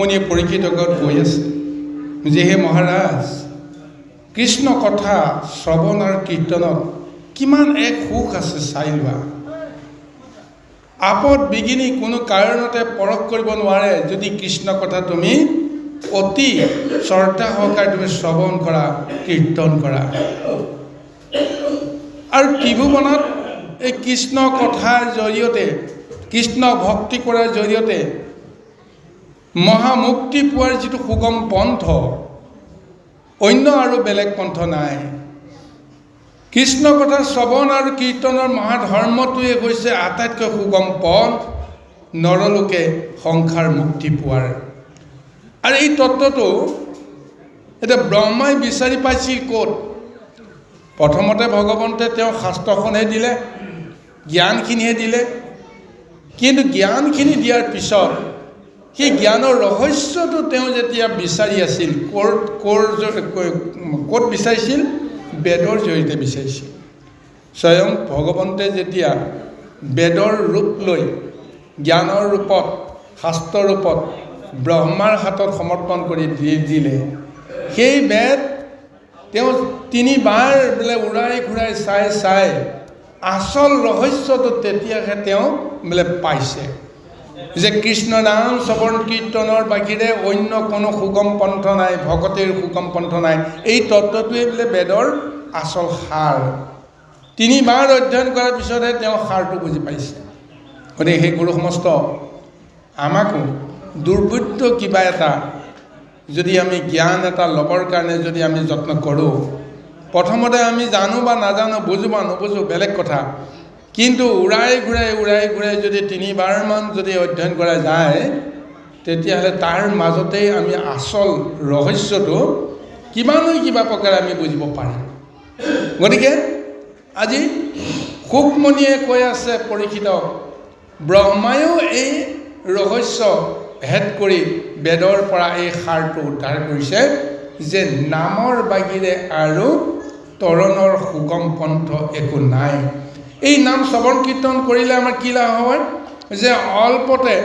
ৰুক্মণীয়ে পৰীক্ষিতক কৈ আছে যে হে মহাৰাজ, কৃষ্ণ কথা শ্ৰৱণ আৰু কীৰ্তনত কিমান এক সুখ আছে চাই লোৱা। আপদ বিঘিনি কোনো কাৰণতে পৰখ কৰিব নোৱাৰে যদি কৃষ্ণ কথা তুমি অতি শ্ৰদ্ধা সহকাৰে তুমি শ্ৰৱণ কৰা, কীৰ্তন কৰা। আৰু ত্ৰিভুৱনত এই কৃষ্ণ কথাৰ জৰিয়তে, কৃষ্ণ ভক্তি কৰাৰ জৰিয়তে মহামুক্তি পোৱাৰ যিটো সুগম পন্থ, অন্য আৰু বেলেগ পন্থ নাই। কৃষ্ণ কথা শ্ৰৱণ আৰু কীৰ্তনৰ মহাধৰ্মটোৱে হৈছে আটাইতকৈ সুগম পথ নৰলোকে সংসাৰ মুক্তি পোৱাৰ। আৰু এই তত্ত্বটো এতিয়া ব্ৰহ্মাই বিচাৰি পাইছিল ক'ত? প্ৰথমতে ভগৱন্তে তেওঁ শাস্ত্ৰখনহে দিলে, জ্ঞানখিনিহে দিলে। কিন্তু জ্ঞানখিনি দিয়াৰ পিছত সেই জ্ঞানৰ ৰহস্যটো তেওঁ যেতিয়া বিচাৰি আছিল, ক'ত বিচাৰিছিল? বেদৰ জৰিয়তে বিচাৰিছিল। স্বয়ং ভগৱন্তে যেতিয়া বেদৰ ৰূপ লৈ জ্ঞানৰ ৰূপত, শাস্ত্ৰৰ ৰূপত ব্ৰহ্মাৰ হাতত সমৰ্পণ কৰি দিলে, সেই বেদ তেওঁ তিনিবাৰ বোলে উৰাই ঘূৰাই চাই আচল ৰহস্যটো তেতিয়াহে তেওঁ বোলে পাইছে যে কৃষ্ণ নাম শ্ৰৱণ কীৰ্তনৰ বাহিৰে অন্য কোনো সুগম পন্থ নাই, ভকতিৰ সুগম পন্থ নাই। এই তত্ত্বটোৱে বোলে বেদৰ আচল সাৰ। তিনিবাৰ অধ্যয়ন কৰাৰ পিছতহে তেওঁ সাৰটো বুজি পাইছে। গতিকে সেই গুৰু সমস্ত আমাকো দুৰ্বৃত্ত কিবা এটা যদি আমি জ্ঞান এটা ল'বৰ কাৰণে যদি আমি যত্ন কৰোঁ, প্ৰথমতে আমি জানো বা নাজানো, বুজো বা নুবুজো বেলেগ কথা, কিন্তু উৰাই ঘূৰাই যদি তিনিবাৰমান যদি অধ্যয়ন কৰা যায়, তেতিয়াহ'লে তাৰ মাজতেই আমি আচল ৰহস্যটো কিবা নহয় কিবা প্ৰকাৰে আমি বুজিব পাৰিম। গতিকে আজি শুকমণিয়ে কৈ আছে পৰীক্ষিতক, ব্ৰহ্মায়ো এই ৰহস্য ভেদ কৰি বেদৰ পৰা এই সাৰটো উদ্ধাৰ কৰিছে যে নামৰ বাহিৰে আৰু তৰণৰ সুগম পন্থ একো নাই। এই নাম শ্ৰৱণ কীৰ্তন কৰিলে আমাৰ কি লাভ হয়? যে অল্পতে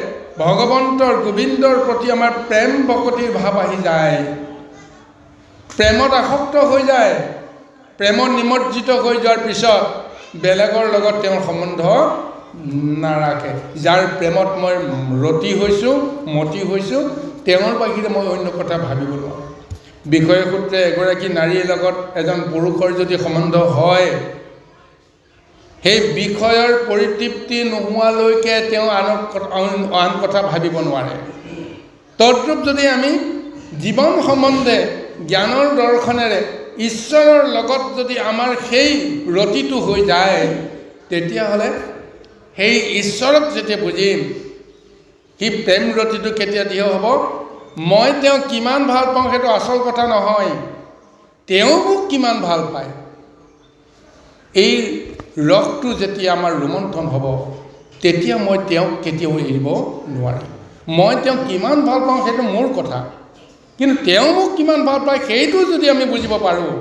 ভগৱন্তৰ গোবিন্দৰ প্ৰতি আমাৰ প্ৰেম ভকতিৰ ভাৱ আহি যায়, প্ৰেমত আসক্ত হৈ যায়। প্ৰেমত নিমজ্জিত হৈ যোৱাৰ পিছত বেলেগৰ লগত তেওঁৰ সম্বন্ধ নাৰাখে। যাৰ প্ৰেমত মই ৰতি হৈছোঁ, মতি হৈছোঁ, তেওঁৰ বাহিৰে মই অন্য কথা ভাবিব নোৱাৰোঁ। বিষয় সূত্ৰে এগৰাকী নাৰীৰ লগত এজন পুৰুষৰ যদি সম্বন্ধ হয়, সেই বিষয়ৰ পৰিতৃপ্তি নোহোৱালৈকে তেওঁ আন কথা ভাবিব নোৱাৰে। তদ্ৰূপ যদি আমি জীৱন সম্বন্ধে জ্ঞানৰ দৰ্শনেৰে ঈশ্বৰৰ লগত যদি আমাৰ সেই ৰতিটো হৈ যায়, তেতিয়াহ'লে সেই ঈশ্বৰক যেতিয়া বুজিম, সেই প্ৰেম ৰতিটো কেতিয়া দিহ হ'ব? মই তেওঁক কিমান ভাল পাওঁ সেইটো আচল কথা নহয়, তেওঁ মোক কিমান ভাল পায়। এই ৰসটো যেতিয়া আমাৰ ৰোমন্থন হ'ব, তেতিয়া মই তেওঁক কেতিয়াও এৰিব নোৱাৰিম। মই তেওঁক কিমান ভাল পাওঁ সেইটো মোৰ কথা, কিন্তু তেওঁ মোক কিমান ভাল পায় সেইটো যদি আমি বুজিব পাৰোঁ,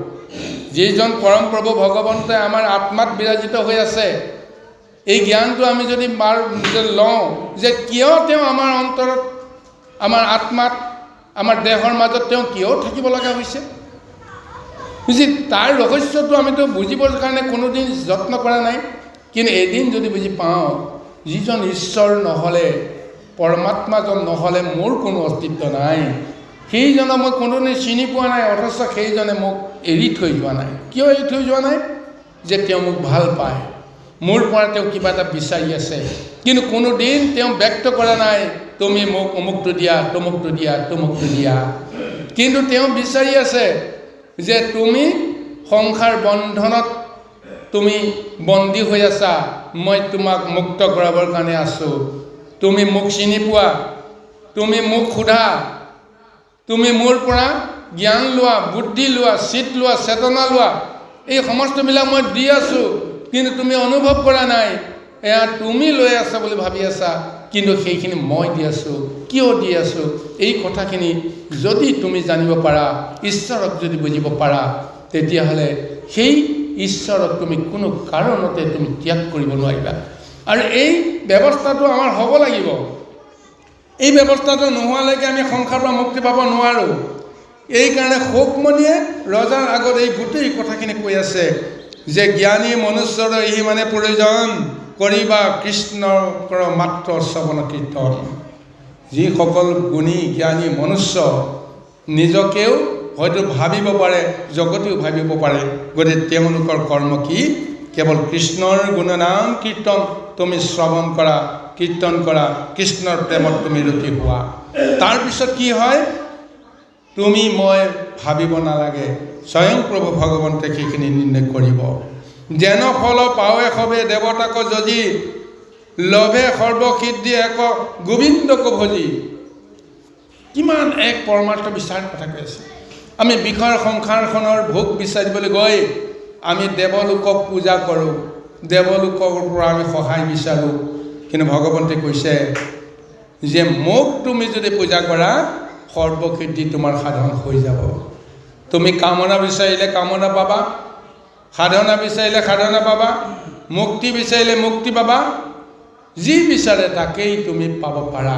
যিজন পৰম প্ৰভু ভগৱন্তে আমাৰ আত্মাত বিৰাজিত হৈ আছে, এই জ্ঞানটো আমি যদি লওঁ যে কিয় তেওঁ আমাৰ অন্তৰত, আমাৰ আত্মাত, আমাৰ দেহৰ মাজত তেওঁ কিয় থাকিব লগা হৈছে, তাৰ ৰহস্যটো আমিতো বুজিবৰ কাৰণে কোনোদিন যত্ন কৰা নাই। কিন্তু এদিন যদি বুজি পাওঁ, যিজন ঈশ্বৰ নহ'লে, পৰমাত্মাজন নহ'লে মোৰ কোনো অস্তিত্ব নাই, সেইজনক মই কোনোদিন চিনি পোৱা নাই, অথচ সেইজনে মোক এৰি থৈ যোৱা নাই। কিয় এৰি থৈ যোৱা নাই? যে তেওঁ মোক ভাল পায়, মোৰ পৰা তেওঁ কিবা এটা বিচাৰি আছে, কিন্তু কোনোদিন তেওঁ ব্যক্ত কৰা নাই তুমি মোক অমুকটো দিয়া, তমুকটো দিয়া, তমুকটো দিয়া। কিন্তু তেওঁ বিচাৰি আছে যে তুমি সংসাৰ বন্ধনত তুমি বন্দী হৈ আছা, মই তোমাক মুক্ত কৰাবৰ কাৰণে আছোঁ। তুমি মোক চিনি পোৱা, তুমি মোক সোধা, তুমি মোৰ পৰা জ্ঞান লোৱা, বুদ্ধি লোৱা, চিত লোৱা, চেতনা লোৱা, এই সমস্তবিলাক মই দি আছোঁ, কিন্তু তুমি অনুভৱ কৰা নাই। এয়া তুমি লৈ আছা বুলি ভাবি আছা, কিন্তু সেইখিনি মই দি আছোঁ। কিয় দি আছোঁ? এই কথাখিনি যদি তুমি জানিব পাৰা, ঈশ্বৰক যদি বুজিব পাৰা, তেতিয়াহ'লে সেই ঈশ্বৰক তুমি কোনো কাৰণতে তুমি ত্যাগ কৰিব নোৱাৰিবা। আৰু এই ব্যৱস্থাটো আমাৰ হ'ব লাগিব। এই ব্যৱস্থাটো নোহোৱালৈকে আমি সংসাৰৰ পৰা মুক্তি পাব নোৱাৰোঁ। এইকাৰণে শুকমণিয়ে ৰজাৰ আগত এই গোটেই কথাখিনি কৈ আছে যে জ্ঞানী মনুষ্যৰ এই মানে প্ৰয়োজন কৰিবা কৃষ্ণৰ মাত্ৰ শ্ৰৱণ কীৰ্তন। যিসকল গুণী জ্ঞানী মনুষ্য নিজকেও হয়তো ভাবিব পাৰে, জগতেও ভাবিব পাৰে, গতিকে তেওঁলোকৰ কৰ্ম কি? কেৱল কৃষ্ণৰ গুণনাম কীৰ্তন তুমি শ্ৰৱণ কৰা, কীৰ্তন কৰা, কৃষ্ণৰ প্ৰেমত তুমি ৰতি হোৱা। তাৰপিছত কি হয়? তুমি মই ভাবিব নালাগে, স্বয়ং প্ৰভু ভগৱন্তে সেইখিনি নিৰ্ণয় কৰিব। যেন ফল পাৱে সবে দেৱতাক যদি লভে সৰ্বসিদ্ধি এক গোবিন্দক ভজি। কিমান এক পৰমাৰ্থ বিচাৰ কথা কৈ আছে। আমি বিষয়ৰ সংসাৰখনৰ ভোগ বিচাৰিবলৈ গৈ আমি দেৱলোকক পূজা কৰোঁ, দেৱলোকৰ পৰা আমি সহায় বিচাৰোঁ। কিন্তু ভগৱন্তে কৈছে যে মোক তুমি যদি পূজা কৰা সৰ্বসিদ্ধি তোমাৰ সাধন হৈ যাব। তুমি কামনা বিচাৰিলে কামনা পাবা, সাধনা বিচাৰিলে সাধনা পাবা, মুক্তি বিচাৰিলে মুক্তি পাবা। যি বিচাৰে তাকেই তুমি পাব পাৰা।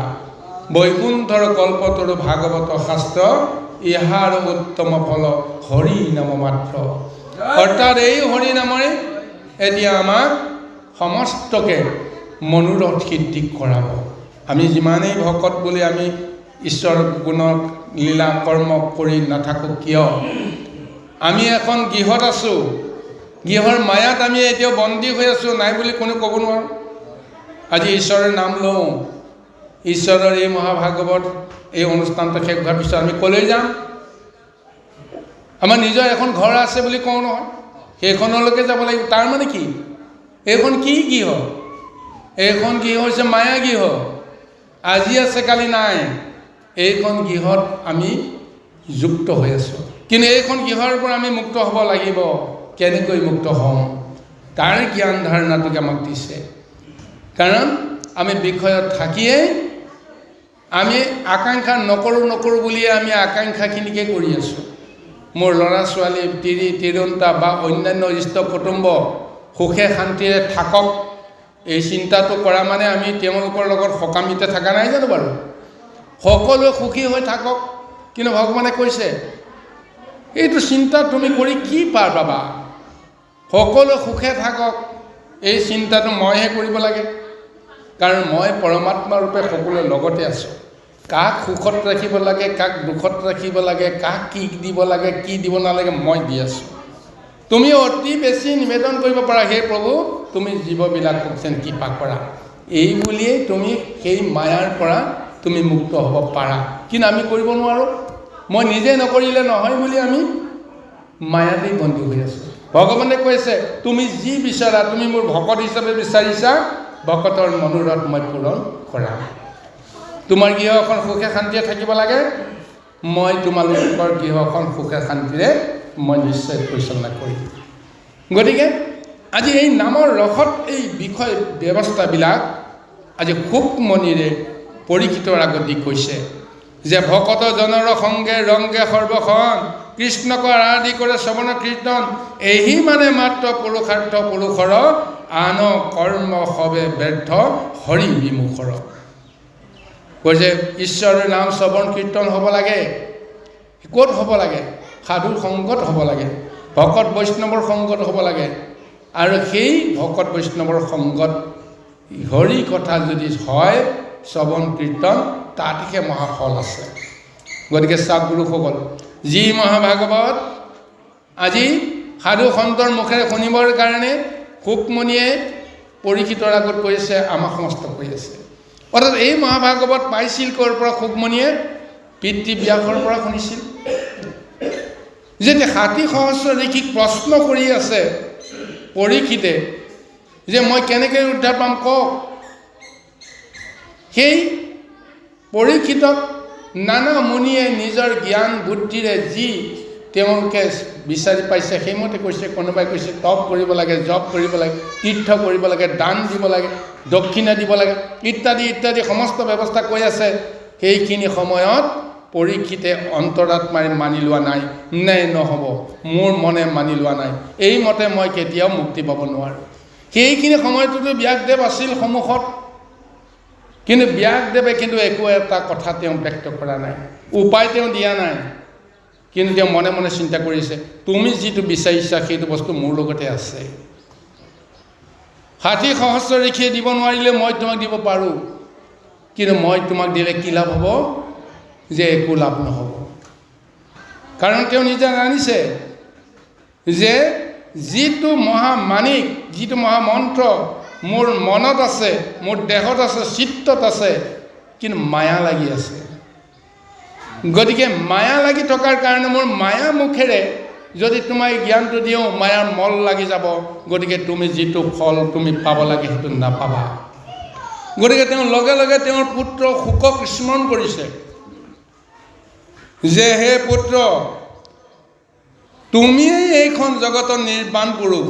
বৈকুণ্ঠৰ কল্পতৰু ভাগৱত শাস্ত্ৰ ইহাৰ উত্তম ফল হৰি নাম মাত্ৰ। অৰ্থাৎ এই হৰি নামৰে এতিয়া আমাক সমস্তকে মনোৰথ সিদ্ধি কৰাব। আমি যিমানেই ভকত বুলি আমি ঈশ্বৰ গুণক লীলা কৰ্ম কৰি নাথাকোঁ কিয়, আমি এখন গৃহত আছোঁ, গৃহৰ মায়াত আমি এতিয়াও বন্দী হৈ আছোঁ, নাই বুলি কোনো ক'ব নোৱাৰোঁ। আজি ঈশ্বৰৰ নাম লওঁ, ঈশ্বৰৰ এই মহাভাগৱত এই অনুষ্ঠানটো শেষ হোৱাৰ পিছত আমি ক'লৈ যাম? আমাৰ নিজৰ এখন ঘৰ আছে বুলি কওঁ নহয়, সেইখনলৈকে যাব লাগিব। তাৰ মানে কি? এইখন কি গৃহ? এইখন গৃহ হৈছে মায়া গৃহ। আজি আছে কালি নাই। এইখন গৃহত আমি যুক্ত হৈ আছোঁ, কিন্তু এইখন গৃহৰ পৰা আমি মুক্ত হ'ব লাগিব। কেনেকৈ মুক্ত হওঁ? তাৰ জ্ঞান ধাৰণাটোকে আমাক দিছে। কাৰণ আমি বিষয়ত থাকিয়েই আমি আকাংক্ষা নকৰোঁ বুলিয়ে আমি আকাংক্ষাখিনিকে কৰি আছোঁ। মোৰ ল'ৰা ছোৱালী তিৰোতা বা অন্যান্য ইষ্ট কুটুম্ব সুখে শান্তিৰে থাকক, এই চিন্তাটো কৰা মানে আমি তেওঁলোকৰ লগত সকামিতে থকা নাই জানো বাৰু? সকলোৱে সুখী হৈ থাকক, কিন্তু ভগৱানে কৈছে এইটো চিন্তা তুমি কৰি কি পাৰ পাবা? সকলোৱে সুখে থাকক, এই চিন্তাটো মইহে কৰিব লাগে। কাৰণ মই পৰমাত্মা ৰূপে সকলোৰে লগতে আছোঁ। কাক সুখত ৰাখিব লাগে, কাক দুখত ৰাখিব লাগে, কাক কি দিব লাগে, কি দিব নালাগে, মই দি আছোঁ। তুমি অতি বেছি নিবেদন কৰিব পাৰা, হে প্ৰভু তুমি জীৱবিলাকক যেন কৃপা কৰা। এই বুলিয়েই তুমি সেই মায়াৰ পৰা তুমি মুক্ত হ'ব পাৰা। কিন্তু আমি কৰিব নোৱাৰোঁ। মই নিজে নকৰিলে নহয় বুলি আমি মায়াতেই বন্দী হৈ আছোঁ। ভগৱানে কৈছে তুমি যি বিচাৰা, তুমি মোৰ ভকত হিচাপে বিচাৰিছা, ভকতৰ মনোৰথ মই পূৰণ কৰা। তোমাৰ গৃহখন সুখে শান্তিৰে থাকিব লাগে, মই তোমালোকৰ গৃহখন সুখে শান্তিৰে মই নিশ্চয় পৰিচালনা কৰিম। গতিকে আজি এই নামৰ ৰসত এই বিষয় ব্যৱস্থাবিলাক আজি শুকমণিৰে পৰীক্ষিতৰ আগত দি কৈছে যে ভকত জনৰ সংগে ৰংগে সৰ্বখন কৃষ্ণক আৰাধি কৰে শ্ৰৱণ কীৰ্তন, এই মানে মাত্ৰ পুৰুষাৰ্থ পুৰুষৰ আন কৰ্ম সবে ব্যৰ্থ হৰি বিমুখৰ। কৈছে ঈশ্বৰৰ নাম শ্ৰৱণ কীৰ্তন হ'ব লাগে। ক'ত হ'ব লাগে? সাধুৰ সংগত হ'ব লাগে, ভকত বৈষ্ণৱৰ সংগত হ'ব লাগে। আৰু সেই ভকত বৈষ্ণৱৰ সংগত হৰি কথা যদি হয় শ্ৰৱণ কীৰ্তন, তাতহে মহাফল আছে। গতিকে চাওক গুৰুসকল, যি মহাভাগৱত আজি সাধু সন্তৰ মুখেৰে শুনিবৰ কাৰণে শুকমণিয়ে পৰীক্ষিতৰ আগত কৈছে, আমাক সমস্ত কৈ আছে। অৰ্থাৎ এই মহাভাগৱত পাইছিল ক'ৰ পৰা? শুকমণিয়ে পিতৃ ব্যাসৰ পৰা শুনিছিল। যেতিয়া ৬০ সহস্ৰ ঋষিক প্ৰশ্ন কৰি আছে পৰীক্ষিতে যে মই কেনেকৈ উদ্ধাৰ পাম কওক, সেই পৰীক্ষিতক নানা মুনিয়ে নিজৰ জ্ঞান বুদ্ধিৰে যি তেওঁলোকে বিচাৰি পাইছে সেইমতে কৈছে। কোনোবাই কৈছে তপ কৰিব লাগে, জপ কৰিব লাগে, তীৰ্থ কৰিব লাগে, দান দিব লাগে, দক্ষিণা দিব লাগে, ইত্যাদি ইত্যাদি সমস্ত ব্যৱস্থা কৈ আছে। সেইখিনি সময়ত পৰীক্ষিতে অন্তৰাত্মাৰে মানি লোৱা নাই, নে নহ'ব, মোৰ মনে মানি লোৱা নাই, এইমতে মই কেতিয়াও মুক্তি পাব নোৱাৰোঁ। সেইখিনি সময়টোতো ব্যাসদেৱ আছিল সন্মুখত, কিন্তু ব্যাসদেৱে কিন্তু একো এটা কথা তেওঁ ব্যক্ত কৰা নাই, উপায় তেওঁ দিয়া নাই। কিন্তু তেওঁ মনে মনে চিন্তা কৰিছে, তুমি যিটো বিচাৰিছা সেইটো বস্তু মোৰ লগতে আছে। 60 সহস্ৰ ঋষিয়ে দিব নোৱাৰিলে মই তোমাক দিব পাৰোঁ, কিন্তু মই তোমাক দিলে কি লাভ হ'ব? যে একো লাভ নহ'ব। কাৰণ তেওঁ নিজে জানিছে যে যিটো মহামাণিক, যিটো মহামন্ত্ৰ মোৰ মনত আছে, মোৰ দেহত আছে, চিত্তত আছে, কিন্তু মায়া লাগি আছে। গতিকে মায়া লাগি থকাৰ কাৰণে মোৰ মায়া মুখেৰে যদি তোমাক জ্ঞানটো দিওঁ, মায়াৰ মল লাগি যাব। গতিকে তুমি যিটো ফল তুমি পাব লাগে সেইটো নাপাবা। গতিকে তেওঁ লগে লগে তেওঁৰ পুত্ৰ শুকক স্মৰণ কৰিছে যে হে পুত্ৰ, তুমিয়েই এইখন জগতৰ নিৰ্বাণ পুৰুষ,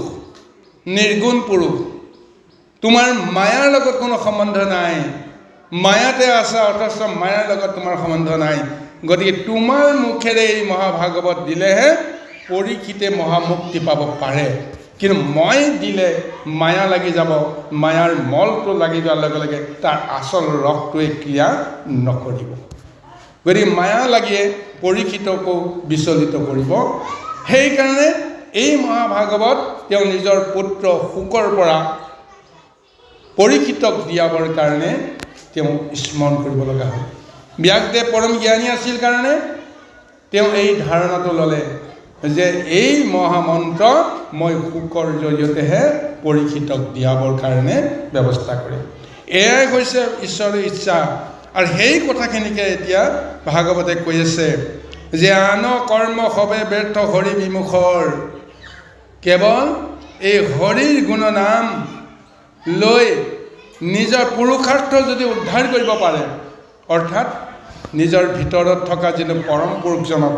নিৰ্গুণ পুৰুষ। তোমাৰ মায়াৰ লগত কোনো সম্বন্ধ নাই, মায়াতে আছা, অথচ মায়াৰ লগত তোমাৰ সম্বন্ধ নাই। গতিকে তোমাৰ মুখেৰে এই মহাভাগৱত দিলেহে পৰীক্ষিতে মহামুক্তি পাব পাৰে, কিন্তু মই দিলে মায়া লাগি যাব। মায়াৰ মলটো লাগি যোৱাৰ লগে লগে তাৰ আচল ৰসটোৱে ক্ৰিয়া নকৰিব। গতিকে মায়া লাগিয়ে পৰীক্ষিতকো বিচলিত কৰিব। সেইকাৰণে এই মহাভাগৱত তেওঁ নিজৰ পুত্ৰ শুকৰ পৰা পৰীক্ষিতক দিয়াবৰ কাৰণে তেওঁ স্মৰণ কৰিব লগা হ'ল। ব্যাসদেৱ পৰম জ্ঞানী আছিল কাৰণে তেওঁ এই ধাৰণাটো ল'লে যে এই মহামন্ত্ৰ মই শুকৰ জৰিয়তেহে পৰীক্ষিতক দিয়াবৰ কাৰণে ব্যৱস্থা কৰিম। এয়াই হৈছে ঈশ্বৰৰ ইচ্ছা। আৰু সেই কথাখিনিকে এতিয়া ভাগৱতে কৈ আছে যে আন কৰ্ম সবে ব্যৰ্থ হৰি বিমুখৰ। কেৱল এই হৰিৰ গুণনাম লৈ নিজৰ পুৰুষাৰ্থ যদি উদ্ধাৰ কৰিব পাৰে, অৰ্থাৎ নিজৰ ভিতৰত থকা যিটো পৰম পুৰুষজনক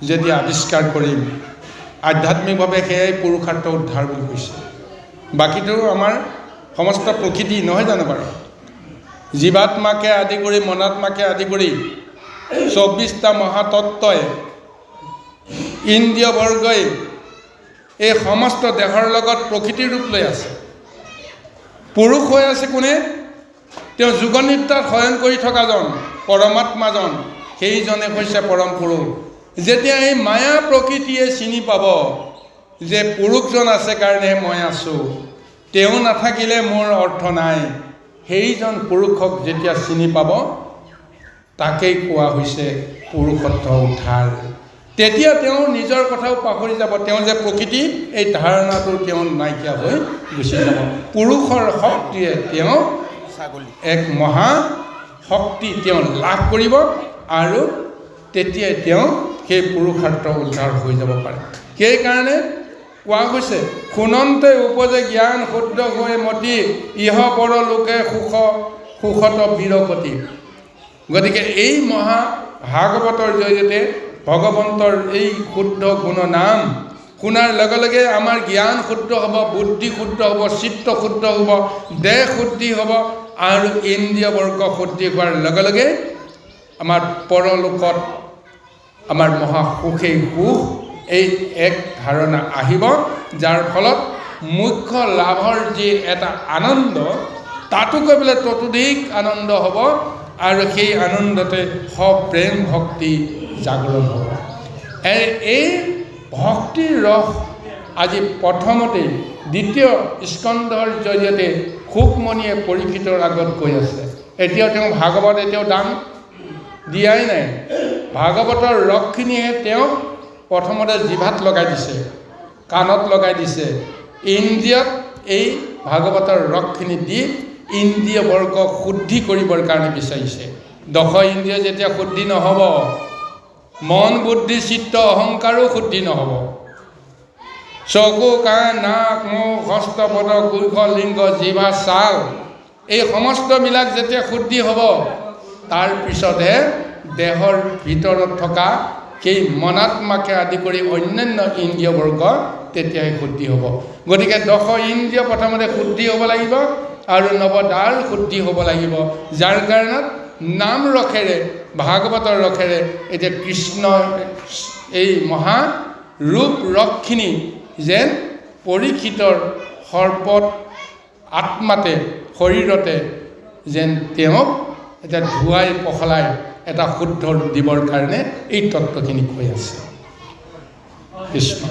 যদি আৱিষ্কাৰ কৰিম, আধ্যাত্মিকভাৱে সেয়াই পুৰুষাৰ্থ উদ্ধাৰ বুলি কৈছে। বাকীটো আমাৰ সমস্ত প্ৰকৃতি নহয় জানো বাৰু? জীৱাত্মাকে আদি কৰি মনাত্মাকে আদি কৰি 24টা মহাতত্বই, ইন্দ্ৰিয় বৰ্গই এই সমস্ত দেহৰ লগত প্ৰকৃতিৰ ৰূপ লৈ আছে। পুৰুষ হৈ আছে কোনে? তেওঁ যোগনিদ্ৰাত শয়ন কৰি থকাজন পৰমাত্মাজন, সেইজনে হৈছে পৰম পুৰুষ। যেতিয়া এই মায়া প্ৰকৃতিয়ে চিনি পাব যে পুৰুষজন আছে কাৰণেহে মই আছোঁ, তেওঁ নাথাকিলে মোৰ অৰ্থ নাই, সেইজন পুৰুষক যেতিয়া চিনি পাব তাকেই কোৱা হৈছে পুৰুষত্ব উদ্ধাৰ। তেতিয়া তেওঁ নিজৰ কথাও পাহৰি যাব, তেওঁ যে প্ৰকৃতি এই ধাৰণাটো তেওঁ নাইকিয়া হৈ গুচি যাব। পুৰুষৰ শক্তিয়ে তেওঁ এক মহা শক্তি তেওঁ লাভ কৰিব আৰু তেতিয়াই তেওঁ সেই পুৰুষাৰ্থ উদ্ধাৰ হৈ যাব পাৰে। সেইকাৰণে কোৱা হৈছে শুনন্তে উপজে জ্ঞান শুদ্ধ হৈ মতি, ইহ পৰ লোকে সুখত বিৰকতি। গতিকে এই মহা ভাগৱতৰ জৰিয়তে ভগৱন্তৰ এই শুদ্ধ গুণনাম শুনাৰ লগে লগে আমাৰ জ্ঞান শুদ্ধ হ'ব, বুদ্ধি শুদ্ধ হ'ব, চিত্ত শুদ্ধ হ'ব, দেহ শুদ্ধি হ'ব আৰু ইন্দ্ৰিয় বৰ্গ শুদ্ধি হোৱাৰ লগে লগে আমাৰ পৰলোকত আমাৰ মহা সুখেই সুখ, এই এক ধাৰণা আহিব, যাৰ ফলত মুখ্য লাভৰ যি এটা আনন্দ, তাতোকৈ বোলে ততোধিক আনন্দ হ'ব আৰু সেই আনন্দতে সপ্ৰেম ভক্তি জাগৰণ হ'ব। এই ভক্তিৰ ৰস আজি প্ৰথমতেই দ্বিতীয় স্কন্ধৰ জৰিয়তে শুকমণিয়ে পৰীক্ষিতৰ আগত কৈ আছে। এতিয়াও তেওঁ ভাগৱত এতিয়াও দান দিয়াই নাই। ভাগৱতৰ ৰসখিনিহে তেওঁ প্ৰথমতে জিভাত লগাই দিছে, কাণত লগাই দিছে। ইন্দ্ৰিয়ত এই ভাগৱতৰ ৰসখিনি দি ইন্দ্ৰিয় বৰ্গ শুদ্ধি কৰিবৰ কাৰণে বিচাৰিছে। দশ ইন্দ্ৰিয় যেতিয়া শুদ্ধি নহ'ব, মন বুদ্ধি চিত্ত অহংকাৰো শুদ্ধি নহ'ব। চকু কাণ নাক মুখ হস্ত পদ কুশ লিংগ জিভা ছাল, এই সমস্তবিলাক যেতিয়া শুদ্ধি হ'ব, তাৰ পিছতহে দেহৰ ভিতৰত থকা সেই মনাত্মাকে আদি কৰি অন্যান্য ইন্দ্ৰিয় বৰ্গ তেতিয়াহে শুদ্ধি হ'ব। গতিকে দশ ইন্দ্ৰিয় প্ৰথমতে শুদ্ধি হ'ব লাগিব আৰু নৱদ্বাৰ শুদ্ধি হ'ব লাগিব, যাৰ কাৰণত নাম ৰসেৰে ভাগৱতৰ ৰসেৰে এতিয়া কৃষ্ণ এই মহা ৰূপ ৰসখিনি যেন পৰীক্ষিতৰ সৰ্বত আত্মাতে শৰীৰতে যেন তেওঁক এটা ধুৱাই পখলাই এটা শুদ্ধ ৰূপ দিবৰ কাৰণে এই তত্ত্বখিনি কৈ আছে। কৃষ্ণ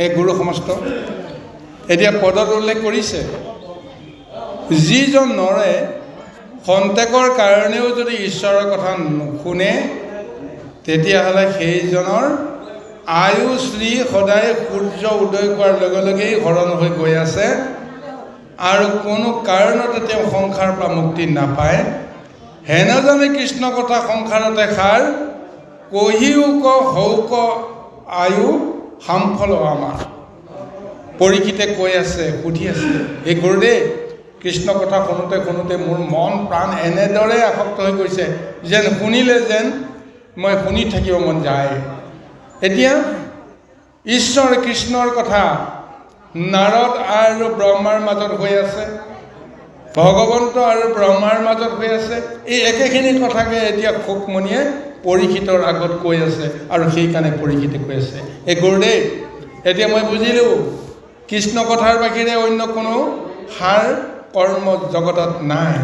এই গুৰু সমস্ত। এতিয়া পদত উল্লেখ কৰিছে, যিজন নৰে খন্তেকৰ কাৰণেও যদি ঈশ্বৰৰ কথা নুশুনে, তেতিয়াহ'লে সেইজনৰ আয়ু শ্ৰী সদায় সূৰ্য উদয় কৰাৰ লগে লগেই হৰণ হৈ গৈ আছে আৰু কোনো কাৰণতে তেওঁ সংসাৰৰ পৰা মুক্তি নাপায়। হেনজনে কৃষ্ণ কথা সংসাৰতে সাৰ, কহিওক হৌক আয়ু সামফল আমাৰ। পৰীক্ষিতে কৈ আছে, সুধি আছে, এই গুৰুদেৱ কৃষ্ণ কথা শুনোতে শুনোতে মোৰ মন প্ৰাণ এনেদৰে আসক্ত হৈ গৈছে যেন শুনিলে যেন মই শুনি থাকিব মন যায়। এতিয়া ঈশ্বৰ কৃষ্ণৰ কথা নাৰদ আৰু ব্ৰহ্মাৰ মাজত হৈ আছে, ভগৱন্ত আৰু ব্ৰহ্মাৰ মাজত হৈ আছে। এই একেখিনি কথাকে এতিয়া শুকমণিয়ে পৰীক্ষিতৰ আগত কৈ আছে আৰু সেইকাৰণে পৰীক্ষিতে কৈ আছে, এই গুৰুদেৱ এতিয়া মই বুজিলোঁ কৃষ্ণ কথাৰ বাহিৰে অন্য কোনো সাৰ কৰ্ম জগতত নাই।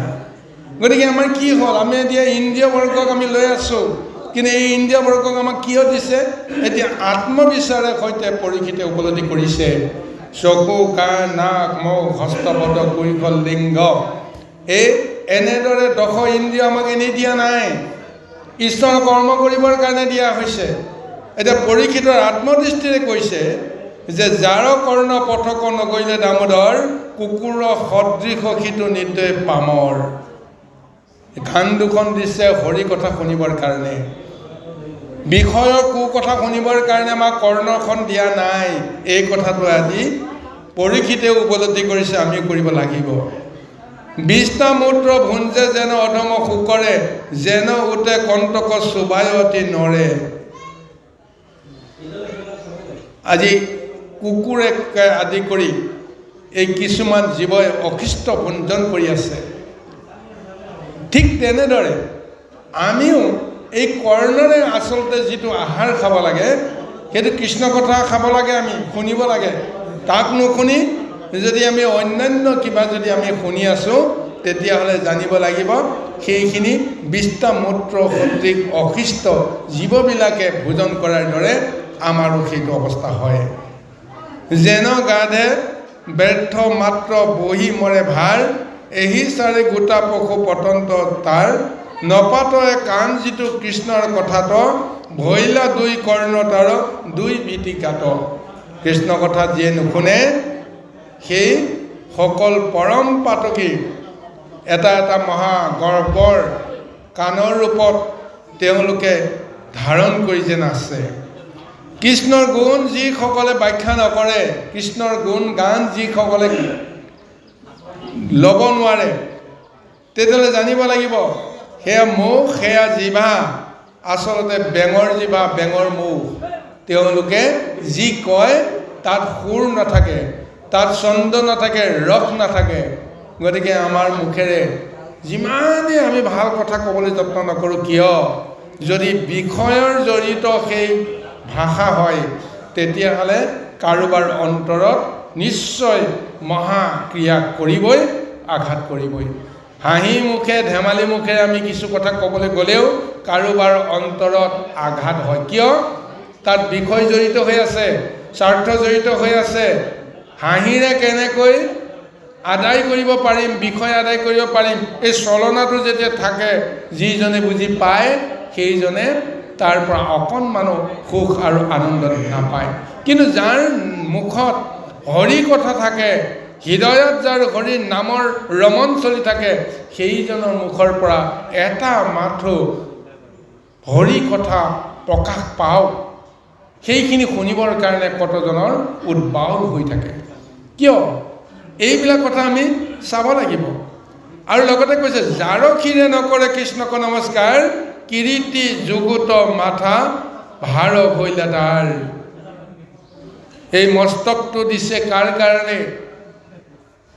গতিকে আমাৰ কি হ'ল, আমি এতিয়া ইন্দ্ৰিয় বৰ্গক আমি লৈ আছোঁ, কিন্তু এই ইন্দ্ৰিয় বৰ্গক আমাক কিয় দিছে? এতিয়া আত্মবিচাৰে সৈতে পৰীক্ষিতে উপলব্ধি কৰিছে, চকু কাণ নাক মুখ হস্তপদ কুশল লিংগ, এই এনেদৰে দশ ইন্দ্ৰিয় আমাক এনেই দিয়া নাই, ঈশ্বৰৰ কৰ্ম কৰিবৰ কাৰণে দিয়া হৈছে। এতিয়া পৰীক্ষিতৰ আত্মদৃষ্টিৰে কৈছে যে যাৰ কৰ্ণ পথক নগৈলে দামোদৰ, কুকুৰ সদৃশ সিটো নিৰ্দয় পামৰ। গান দুখন দিছে হৰি কথা শুনিবৰ কাৰণে, বিষয়ৰ কু কথা শুনিবৰ কাৰণে আমাক কৰ্ণখন দিয়া নাই। এই কথাটো আজি পৰীক্ষিতে উপলব্ধি কৰিছে, আমি কৰিব লাগিব। বিষ্ণামূত্ৰ ভুঞ্জে যেন অধম শুকৰে, যেন উঠে কণ্টক চোবাই অতি নৰে। আজি কুকুৰে আদি কৰি এই কিছুমান জীৱই অখিষ্ট ভঞ্জন কৰি আছে। ঠিক তেনেদৰে আমিও এই কৰ্ণৰে আচলতে যিটো আহাৰ খাব লাগে, সেইটো কৃষ্ণ কথা খাব লাগে, আমি শুনিব লাগে। তাক নুশুনি যদি আমি অন্যান্য কিবা যদি আমি শুনি আছোঁ, তেতিয়াহ'লে জানিব লাগিব সেইখিনি বিষ্ণামূত্ৰ সদৃশ অখিষ্ট জীৱবিলাকে ভোজন কৰাৰ দৰে আমাৰো সেইটো অৱস্থা হয়। যেন গাধে ব্যৰ্থ মাত্ৰ বহি মৰে ভাৰ, এহি চাৰি গোটা পশু পতন্ত তাৰ, নপাতৰে কাণ যিটো কৃষ্ণৰ কথাত, ভৈলা দুই কৰ্ণ তাৰ দুই ভীতিকাত। কৃষ্ণ কথা যিয়ে নুশুনে সেই সকল পৰম পাতকী এটা এটা মহা গৰ্বৰ কাণৰ ৰূপত তেওঁলোকে ধাৰণ কৰি যেন আছে। কৃষ্ণৰ গুণ যিসকলে ব্যাখ্যা নকৰে, কৃষ্ণৰ গুণ গান যিসকলে ল'ব নোৱাৰে, তেতিয়াহ'লে জানিব লাগিব সেয়া মুখ, সেয়া জিভা, আচলতে বেঙৰ জিভা বেঙৰ মুখ। তেওঁলোকে যি কয় তাত সুৰ নাথাকে, তাত ছন্দ নাথাকে, ৰস নাথাকে। গতিকে আমাৰ মুখেৰে যিমানেই আমি ভাল কথা ক'বলৈ যত্ন নকৰোঁ কিয়, যদি বিষয়ৰ জড়িত সেই ভাষা হয়, তেতিয়াহ'লে কাৰোবাৰ অন্তৰত নিশ্চয় মহাক্ৰিয়া কৰিবই, আঘাত কৰিবই। হাঁহি মুখে ধেমালি মুখেৰে আমি কিছু কথা ক'বলৈ গ'লেও কাৰোবাৰ অন্তৰত আঘাত হয়। কিয়? তাত বিষয় জড়িত হৈ আছে, স্বাৰ্থ জড়িত হৈ আছে। হাঁহিৰে কেনেকৈ আদায় কৰিব পাৰিম, বিষয় আদায় কৰিব পাৰিম, এই চলনাটো যেতিয়া থাকে, যিজনে বুজি পায় সেইজনে তাৰ পৰা অকণমানো সুখ আৰু আনন্দ নাপায়। কিন্তু যাৰ মুখত হৰি কথা থাকে, হৃদয়ত যাৰ হৰিৰ নামৰ ৰমন চলি থাকে, সেইজনৰ মুখৰ পৰা এটা মাথো হৰি কথা প্ৰকাশ পাওক, সেইখিনি শুনিবৰ কাৰণে কতজনৰ উদ্বাউল হৈ থাকে। কিয়? এইবিলাক কথা আমি চাব লাগিব। আৰু লগতে কৈছে যাৰ ক্ষীৰে নকৰে কৃষ্ণক নমস্কাৰ, কিৰীতি যুগুত মাথা ভাৰ ভৈলা তাৰ। এই মস্তকটো দিছে কাৰ কাৰণে?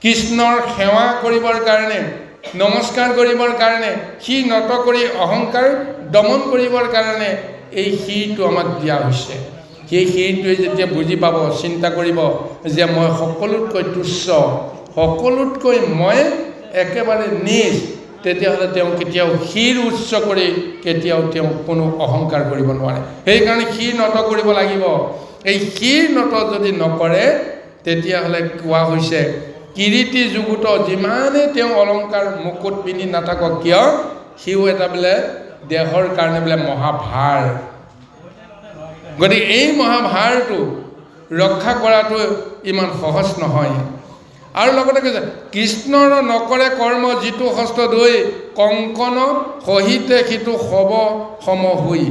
কৃষ্ণৰ সেৱা কৰিবৰ কাৰণে, নমস্কাৰ কৰিবৰ কাৰণে, সি নত কৰি অহংকাৰ দমন কৰিবৰ কাৰণে এই শিৰটো আমাক দিয়া হৈছে। সেই শিৰটোৱে যেতিয়া বুজি পাব, চিন্তা কৰিব যে মই সকলোতকৈ তুচ্ছ, সকলোতকৈ মই একেবাৰে নিজ, তেতিয়াহ'লে তেওঁ কেতিয়াও শিৰ উচ্চ কৰি কেতিয়াও তেওঁ কোনো অহংকাৰ কৰিব নোৱাৰে। সেইকাৰণে শিৰ নত কৰিব লাগিব। এই শিৰ নত যদি নকৰে তেতিয়াহ'লে কোৱা হৈছে কিৰীতি যুগুত যিমানে তেওঁ অলংকাৰ মুকুট পিন্ধি নাথাকক কিয় সিও এটা বোলে দেহৰ কাৰণে বোলে মহাভাৰ গতিকে এই মহাভাৰটো ৰক্ষা কৰাটো ইমান সহজ নহয় আৰু লগতে কৈছে কৃষ্ণৰ নকৰে কৰ্ম যিটো হস্ত ধুই কংকন সহিতে সিটো হব সম হৈ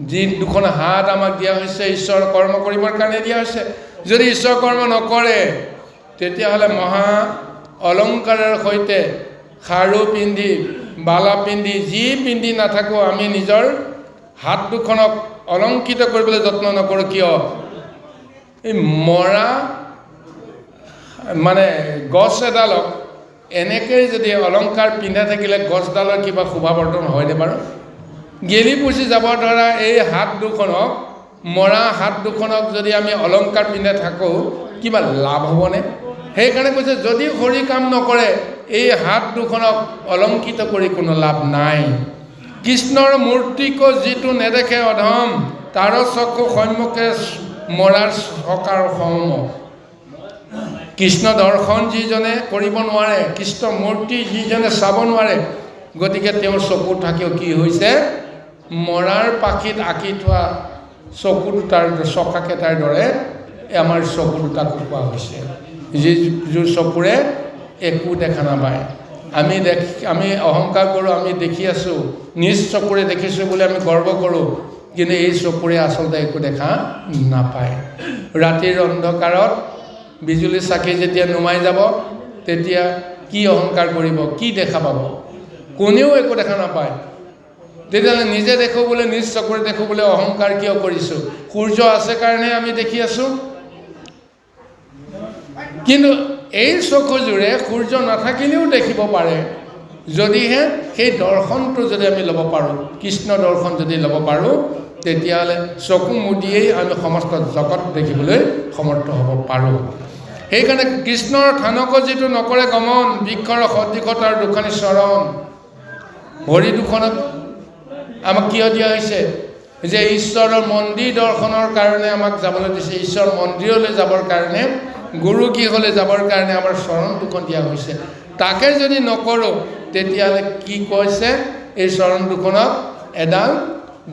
যি দুখন হাত আমাক দিয়া হৈছে ঈশ্বৰ কৰ্ম কৰিবৰ কাৰণে দিয়া হৈছে যদি ঈশ্বৰ কৰ্ম নকৰে তেতিয়াহ'লে মহা অলংকাৰৰ সৈতে খাৰু পিন্ধি বালা পিন্ধি যি পিন্ধি নাথাকোঁ আমি নিজৰ হাত দুখনক অলংকৃত কৰিবলৈ যত্ন নকৰোঁ কিয় এই মৰা মানে গছ এডালক এনেকৈ যদি অলংকাৰ পিন্ধা থাকিলে গছডালৰ কিবা শোভাবৰ্ধন হয়নে বাৰু গেলি পচি যাব ধৰা এই হাত দুখনক মৰা হাত দুখনক যদি আমি অলংকাৰ পিন্ধা থাকোঁ কিবা লাভ হ'বনে সেইকাৰণে কৈছে যদি হৰি কাম নকৰে এই হাত দুখনক অলংকৃত কৰি কোনো লাভ নাই কৃষ্ণৰ মূৰ্তিক যিটো নেদেখে অধম তাৰ চকু সন্মুখে মৰাৰ চকাৰ সম কৃষ্ণ দৰ্শন যিজনে কৰিব নোৱাৰে কৃষ্ণ মূৰ্তি যিজনে চাব নোৱাৰে গতিকে তেওঁৰ চকু থাকিও কি হৈছে মৰাৰ পাখিত আঁকি থোৱা চকু দুটাৰ চকাকেইটাৰ দৰে আমাৰ চকু দুটা কোৱা হৈছে যিযোৰ চকুৰে একো দেখা নাপায় আমি অহংকাৰ কৰোঁ আমি দেখি আছোঁ নিজ চকুৰে দেখিছোঁ বুলি আমি গৰ্ব কৰোঁ কিন্তু এই চকুৰে আচলতে একো দেখা নাপায় ৰাতিৰ অন্ধকাৰত বিজুলী চাকি যেতিয়া নুমাই যাব তেতিয়া কি অহংকাৰ কৰিব কি দেখা পাব কোনেও একো দেখা নাপায় তেতিয়াহ'লে নিজে দেখোঁ বোলে নিজ চকুৰে দেখোঁ বোলে অহংকাৰ কিয় কৰিছোঁ সূৰ্য আছে কাৰণে আমি দেখি আছোঁ কিন্তু এই চকুযোৰে সূৰ্য নাথাকিলেও দেখিব পাৰে যদিহে সেই দৰ্শনটো যদি আমি ল'ব পাৰোঁ কৃষ্ণ দৰ্শন যদি ল'ব পাৰোঁ তেতিয়াহ'লে চকু মুদিয়েই আমি সমস্ত জগত দেখিবলৈ সমৰ্থ হ'ব পাৰোঁ সেইকাৰণে কৃষ্ণৰ থানক যিটো নকৰে গমন বৃক্ষৰ সদৃশত আৰু দুখানি চৰণ ভৰি দুখনত আমাক কিয় দিয়া হৈছে যে ঈশ্বৰৰ মন্দিৰ দৰ্শনৰ কাৰণে আমাক যাবলৈ দিছে ঈশ্বৰ মন্দিৰলৈ যাবৰ কাৰণে গুৰু গৃহলৈ যাবৰ কাৰণে আমাৰ চৰণ দুখন দিয়া হৈছে তাকে যদি নকৰোঁ তেতিয়াহ'লে কি কৈছে এই চৰণ দুখনক এডাল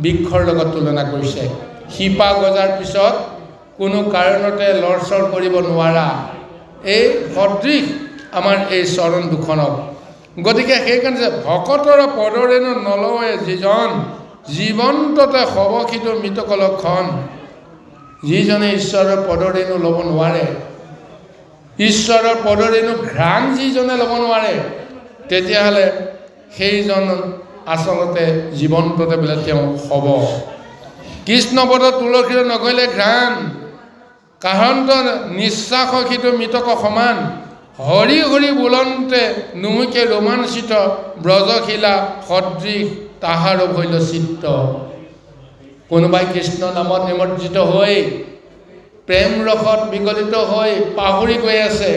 বৃক্ষৰ লগত তুলনা কৰিছে শিপা গজাৰ পিছত কোনো কাৰণতে লৰচৰ কৰিব নোৱাৰা এই সদৃশ আমাৰ এই চৰণ দুখনক গতিকে সেইকাৰণে যে ভকতৰ পদৰেণু নলয়ে যিজন জীৱন্ততে সৱসিত মৃতক লক্ষণ যিজনে ঈশ্বৰৰ পদৰেণু ল'ব নোৱাৰে ঈশ্বৰৰ পদৰেণু ঘ্ৰাণ যিজনে ল'ব নোৱাৰে তেতিয়াহ'লে সেইজন আচলতে জীৱন্ততে বোলে তেওঁ হ'ব কৃষ্ণপদ তুলসীৰ নগৈলে ঘ্ৰাণ কাহন্ত নিশ্বাসিত মৃতক সমান হৰি হৰি বোলন্তে নুমুকে ৰোমাঞ্চিত ব্ৰজশিলা সদৃশ তাহাৰ ভৈল চিত্ত কোনোবাই কৃষ্ণ নামত নিমজ্জিত হৈ প্ৰেম ৰসত বিগলিত হৈ পাহৰি গৈ আছে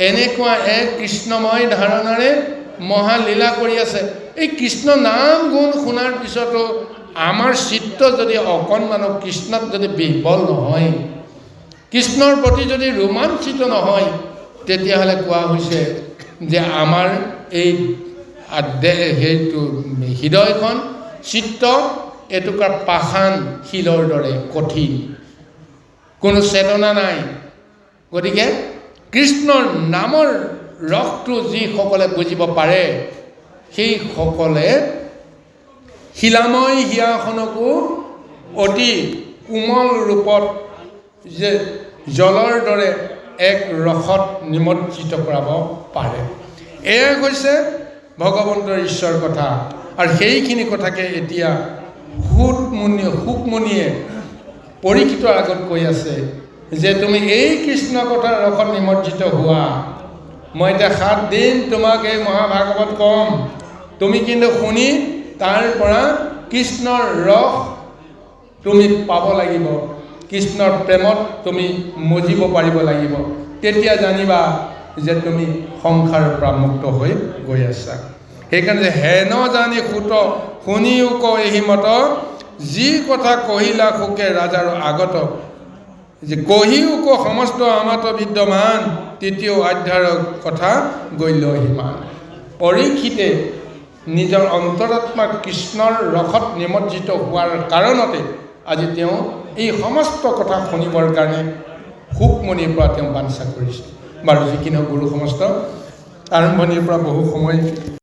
এনেকুৱা এক কৃষ্ণময় ধাৰণাৰে মহালীলা কৰি আছে এই কৃষ্ণ নাম গুণ শুনাৰ পিছতো আমাৰ চিত্ত যদি অকণমানো কৃষ্ণত যদি বিহ্বল নহয় কৃষ্ণৰ প্ৰতি যদি ৰোমাঞ্চিত নহয় তেতিয়াহ'লে কোৱা হৈছে যে আমাৰ এই সেইটো হৃদয়খন চিত্ত এটুকুৰা পাষাণ শিলৰ দৰে কঠিন কোনো চেতনা নাই গতিকে কৃষ্ণৰ নামৰ ৰসটো যিসকলে বুজিব পাৰে সেইসকলে শিলাময় হিয়াখনকো অতি কোমল ৰূপত যে জলৰ দৰে এক ৰসত নিমজ্জিত কৰাব পাৰে এয়া হৈছে ভগৱন্তৰ ঈশ্বৰ কথা আৰু সেইখিনি কথাকে এতিয়া শুকমুনিয়ে পৰীক্ষিতৰ আগত কৈ আছে যে তুমি এই কৃষ্ণ কথাৰ ৰসত নিমজ্জিত হোৱা মই এতিয়া 7 দিন তোমাক এই মহাভাগৱত ক'ম তুমি কিন্তু শুনি তাৰ পৰা কৃষ্ণৰ ৰস তুমি পাব লাগিব কৃষ্ণৰ প্ৰেমত তুমি মজিব পাৰিব লাগিব তেতিয়া জানিবা যে তুমি সংসাৰৰ পৰা মুক্ত হৈ গৈ আছা সেইকাৰণে হেন জানি সুত শুনিও ক এই মত যি কথা কহিলা শোকে ৰাজাৰ আগত যে কহিও ক সমস্ত আমাত বিদ্যমান তৃতীয় অধ্যায়ৰ কথা গল্য হিমান। পৰীক্ষিতে নিজৰ অন্তৰাত্মা কৃষ্ণৰ ৰসত নিমজ্জিত হোৱাৰ কাৰণতে আজি তেওঁ এই সমস্ত কথা শুনিবৰ কাৰণে শুকমণিৰ পৰা তেওঁ বাঞ্ছা কৰিছে। বাৰু যি কি নহওক গুৰু সমস্ত আৰম্ভণিৰ পৰা বহু সময়